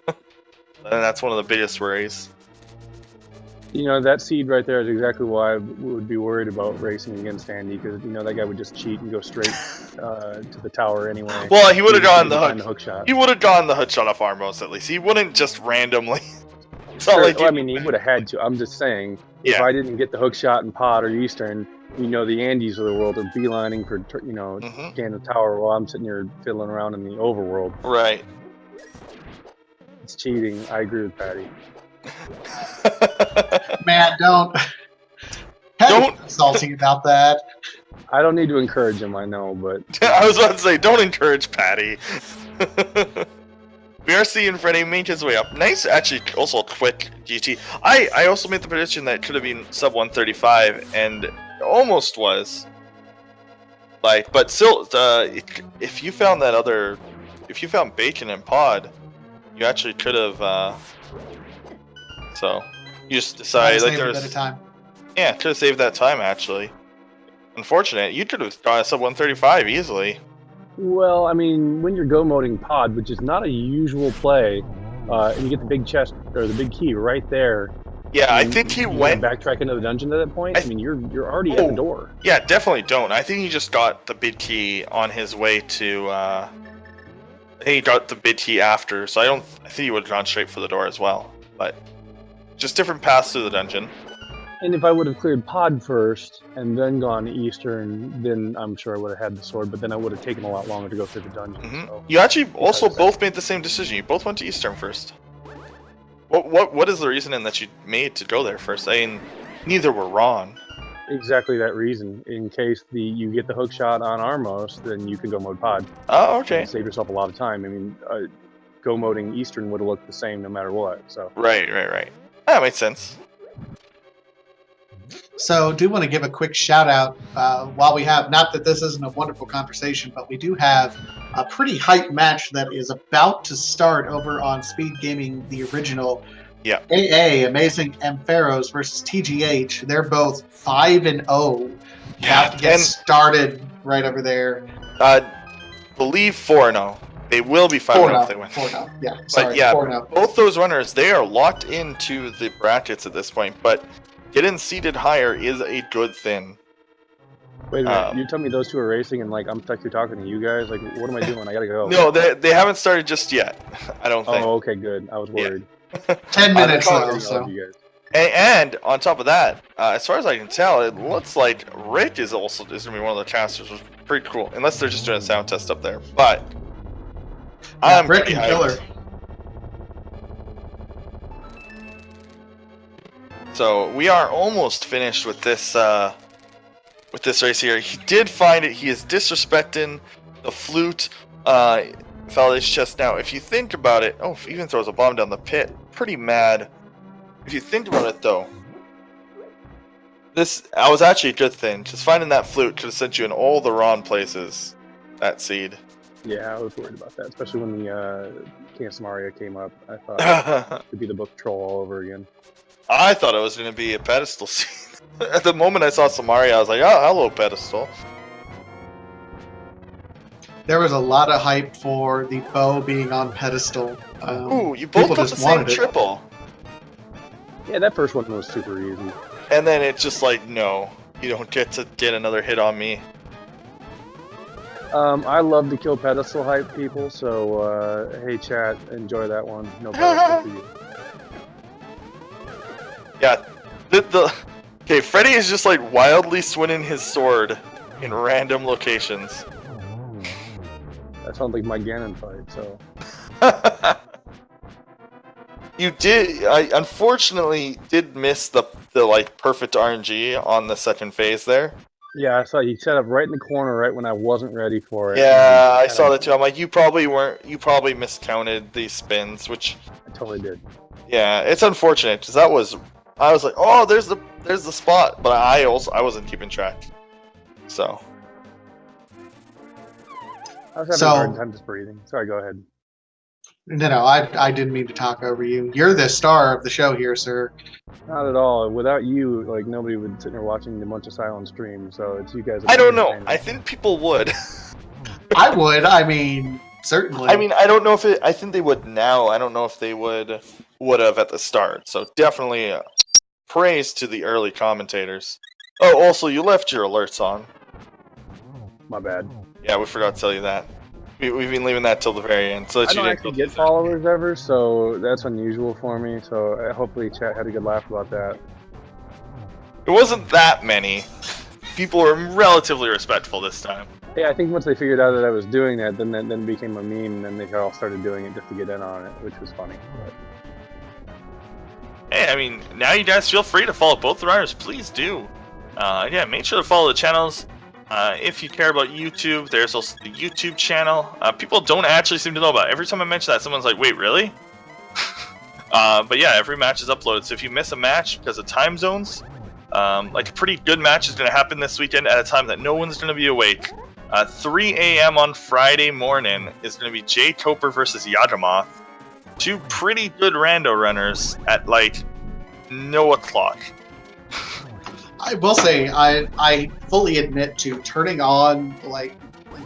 And that's one of the biggest worries. That seed right there is exactly why I would be worried about racing against Andy, because that guy would just cheat and go straight to the tower anyway. Well, he would have gone the hook shot. He would have gone the hook shot off Armos at least. He wouldn't just randomly. Sure, I mean, he would have had to. I'm just saying, if I didn't get the hook shot in Pod or Eastern, the Andes of the world are beelining for scan the tower while I'm sitting here fiddling around in the overworld. Right. It's cheating. I agree with Patty. Man, don't be salty about that. I don't need to encourage him, I know, but I was about to say, don't encourage Patty. We are seeing Freddie make his way up. Nice, actually, also quick GT. I also made the prediction that it could have been sub 135, and it almost was. Like, but still, if you found if you found Bacon and Pod, you actually could have. So you just decided like there's time. Yeah, could have saved that time actually. Unfortunate, you could have gone sub 135 easily. well, I mean, when you're go moding Pod, which is not a usual play, and you get the big chest or the big key right there. Yeah, I think he went backtrack into the dungeon at that point. I mean, you're already at the door. Yeah, definitely don't. I think he just got the bid key on his way to. I think he got the bid key after, so I think he would have gone straight for the door as well. But just different paths to the dungeon. And if I would have cleared Pod first and then gone Eastern, then I'm sure I would have had the sword. But then I would have taken a lot longer to go through the dungeon. Mm-hmm. So. You actually also both made the same decision. You both went to Eastern first. What is the reasoning that you made to go there first? I mean, neither were wrong. Exactly that reason. In case you get the hook shot on Armos, then you can go mode Pod. Oh, okay. Save yourself a lot of time. I mean, go moding Eastern would have looked the same no matter what. So. Right. That makes sense. So, do want to give a quick shout out while we have, not that this isn't a wonderful conversation, but we do have a pretty hype match that is about to start over on Speed Gaming, the original. Yeah. AA, Amazing Ampharos versus TGH. They're both 5-0. Have to get started right over there. Believe 4-0. They will be 5-0 if they win. 4-0. Yeah. Sorry, but yeah, 4-0. Both those runners, they are locked into the brackets at this point, but getting seated higher is a good thing. Wait a minute, you tell me those two are racing and like I'm stuck here talking to you guys? Like, what am I doing? I gotta go. No, they haven't started just yet. I don't think. Oh, okay, good. I was worried. Yeah. 10 minutes though, so. And on top of that, as far as I can tell, it looks like Rick is going to be one of the casters, which is pretty cool. Unless they're just doing a sound test up there. But I'm Rick pretty and hyped. Killer. So we are almost finished with this race here. He did find it. He is disrespecting the flute. Fell his chest. Now, if you think about it, even throws a bomb down the pit. Pretty mad. If you think about it, though, this was actually a good thing. Just finding that flute could have sent you in all the wrong places. That seed. Yeah, I was worried about that, especially when the King of Samaria came up. I thought it could be the book troll all over again. I thought it was going to be a pedestal scene. At the moment I saw Samaria, I was like, oh, hello, pedestal. There was a lot of hype for the bow being on pedestal. Ooh, you both got the same triple. Yeah, that first one was super easy. And then it's just like, no, you don't get to get another hit on me. I love to kill pedestal hype people, so hey chat, enjoy that one. No pedestal for you. Yeah, okay, Freddie is just like wildly swinging his sword in random locations. That sounds like my Ganon fight, so. You did. I unfortunately did miss the like perfect RNG on the second phase there. Yeah, I saw you set up right in the corner right when I wasn't ready for it. Yeah, I saw that too. I'm like, you probably miscounted these spins, which I totally did. Yeah, it's unfortunate because I was like, oh, there's the spot, but I wasn't keeping track. So. I was having a hard time just breathing. Sorry, go ahead. No, I didn't mean to talk over you. You're the star of the show here, sir. Not at all. Without you, like, nobody would sit there watching the Bunch of Silent stream, so it's you guys. I don't know. I think people would. I would. I mean, certainly. I mean, I don't know if I think they would now. I don't know if they would have at the start. So definitely praise to the early commentators. Oh, also, you left your alerts on. My bad. Yeah, we forgot to tell you that. We've been leaving that till the very end. So that I don't actually get followers ever, so that's unusual for me. So hopefully chat had a good laugh about that. It wasn't that many. People were relatively respectful this time. Yeah, I think once they figured out that I was doing that, then it became a meme, and then they all started doing it just to get in on it, which was funny. I mean, now you guys feel free to follow both the runners. Please do. Yeah, make sure to follow the channels. If you care about YouTube, there's also the YouTube channel. People don't actually seem to know about it. Every time I mention that, someone's like, wait, really? But yeah, every match is uploaded. So if you miss a match because of time zones, like a pretty good match is going to happen this weekend at a time that no one's going to be awake. 3 a.m. on Friday morning is going to be Jay Coper versus Yadamoth. Two pretty good rando runners at like no o'clock. I will say I fully admit to turning on like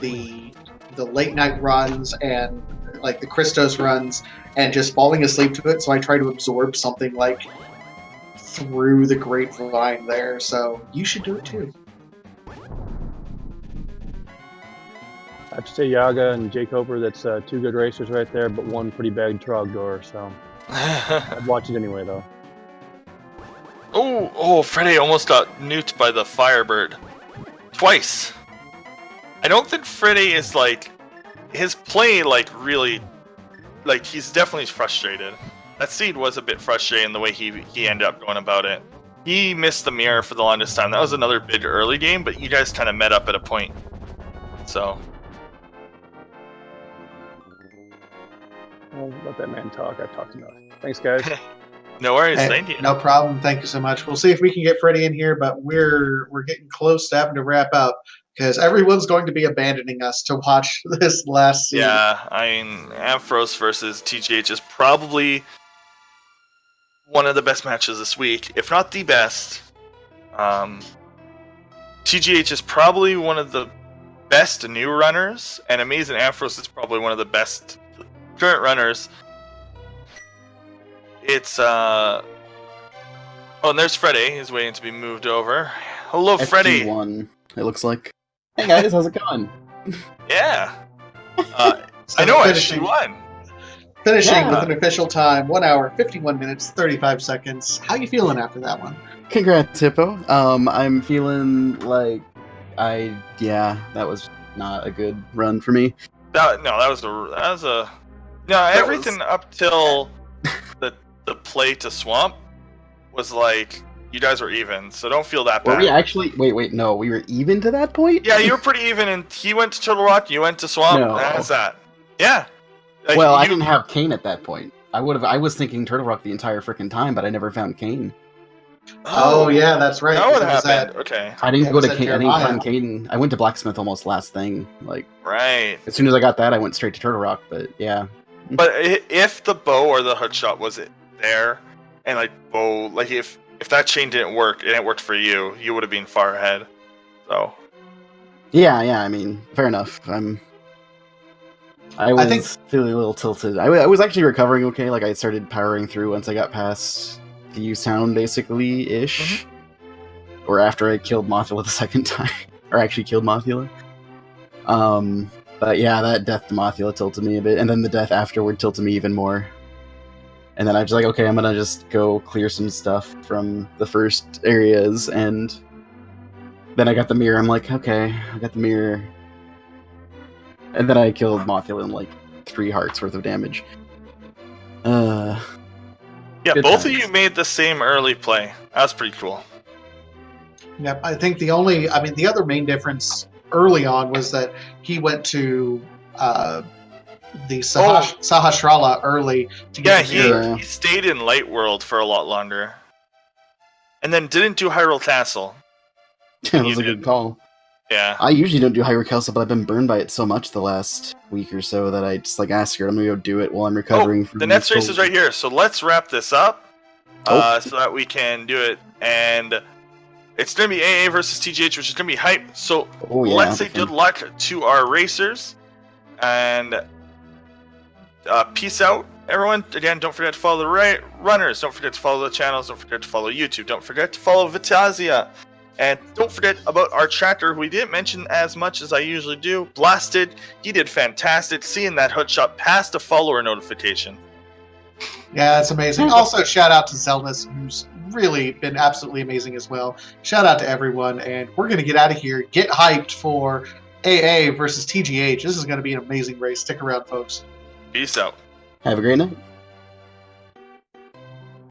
the late night runs and like the Christos runs and just falling asleep to it. So I try to absorb something like through the grapevine there. So you should do it too. I have to say Yaga and Jake Coper, that's two good racers right there, but one pretty bad Trogdor, so I'd watch it anyway, though. Oh, Freddeh almost got nuked by the Firebird. Twice. I don't think Freddeh is, like, his play, like, really, like, he's definitely frustrated. That seed was a bit frustrating the way he ended up going about it. He missed the mirror for the longest time. That was another big early game, but you guys kind of met up at a point. So... I'll let that man talk. I've talked enough. Thanks, guys. No worries. Hey, thank you. No problem. Thank you so much. We'll see if we can get Freddeh in here, but we're getting close to having to wrap up because everyone's going to be abandoning us to watch this last scene. Yeah, I mean, Ampharos versus TGH is probably one of the best matches this week, if not the best. TGH is probably one of the best new runners, and Amazing Ampharos is probably one of the best current runners. It's oh, and there's Freddeh. He's waiting to be moved over. Hello, Freddeh. FG1, it looks like. Hey guys, how's it going? Yeah. I know FG1. Finishing with an official time, 1 hour, 51 minutes, 35 seconds. How you feeling after that one? Congrats, Hippo. I'm feeling like that was not a good run for me. Everything up till the play to Swamp was like you guys were even, so don't feel that bad. Were we actually? Wait, no, we were even to that point? Yeah, you were pretty even, and he went to Turtle Rock, you went to Swamp. No. How's that? Yeah. Like, well, I didn't have Kane at that point. I was thinking Turtle Rock the entire freaking time, but I never found Kane. Oh yeah, that's right. That would happen. Okay. I didn't go to Kane. I didn't Jeremiah. find Kane. I went to Blacksmith almost last thing. Like Right. as soon as I got that, I went straight to Turtle Rock. But yeah. But if the bow or the hook shot was there, and like bow, like if that chain didn't work and it worked for you, you would have been far ahead. So. Yeah. I mean, fair enough. I think feeling a little tilted. I was actually recovering okay. Like I started powering through once I got past the U-Town basically ish, or after I killed Mothula the second time, or actually killed Mothula. But yeah, that death to Mothula tilted me a bit, and then the death afterward tilted me even more. And then I was like, okay, I'm gonna just go clear some stuff from the first areas, and then I got the mirror. I'm like, okay, I got the mirror. And then I killed Mothula in like 3 hearts worth of damage. Yeah, Good both times. of you made the same early play. That was pretty cool. Yep, I think the other main difference early on was that he went to the Sahasrara early to get the mirror. He stayed in Light World for a lot longer. And then didn't do Hyrule Castle. That was a good call. Yeah. I usually don't do Hyrule Castle, but I've been burned by it so much the last week or so that I just like asked her, I'm gonna go do it while I'm recovering from the next race is right here, so let's wrap this up so that we can do it. And it's gonna be AA versus TGH, which is gonna be hype. So let's say good luck to our racers, and peace out, everyone. Again, don't forget to follow the runners. Don't forget to follow the channels. Don't forget to follow YouTube. Don't forget to follow Vitazia. And don't forget about our tracker, who we didn't mention as much as I usually do. Blasted, he did fantastic. Seeing that hook shot past a follower notification. Yeah, that's amazing. Also, shout out to Zelda, who's really been absolutely amazing as well. Shout out to everyone, and we're going to get out of here. Get hyped for AA versus TGH. This is going to be an amazing race. Stick around, folks. Peace out. Have a great night.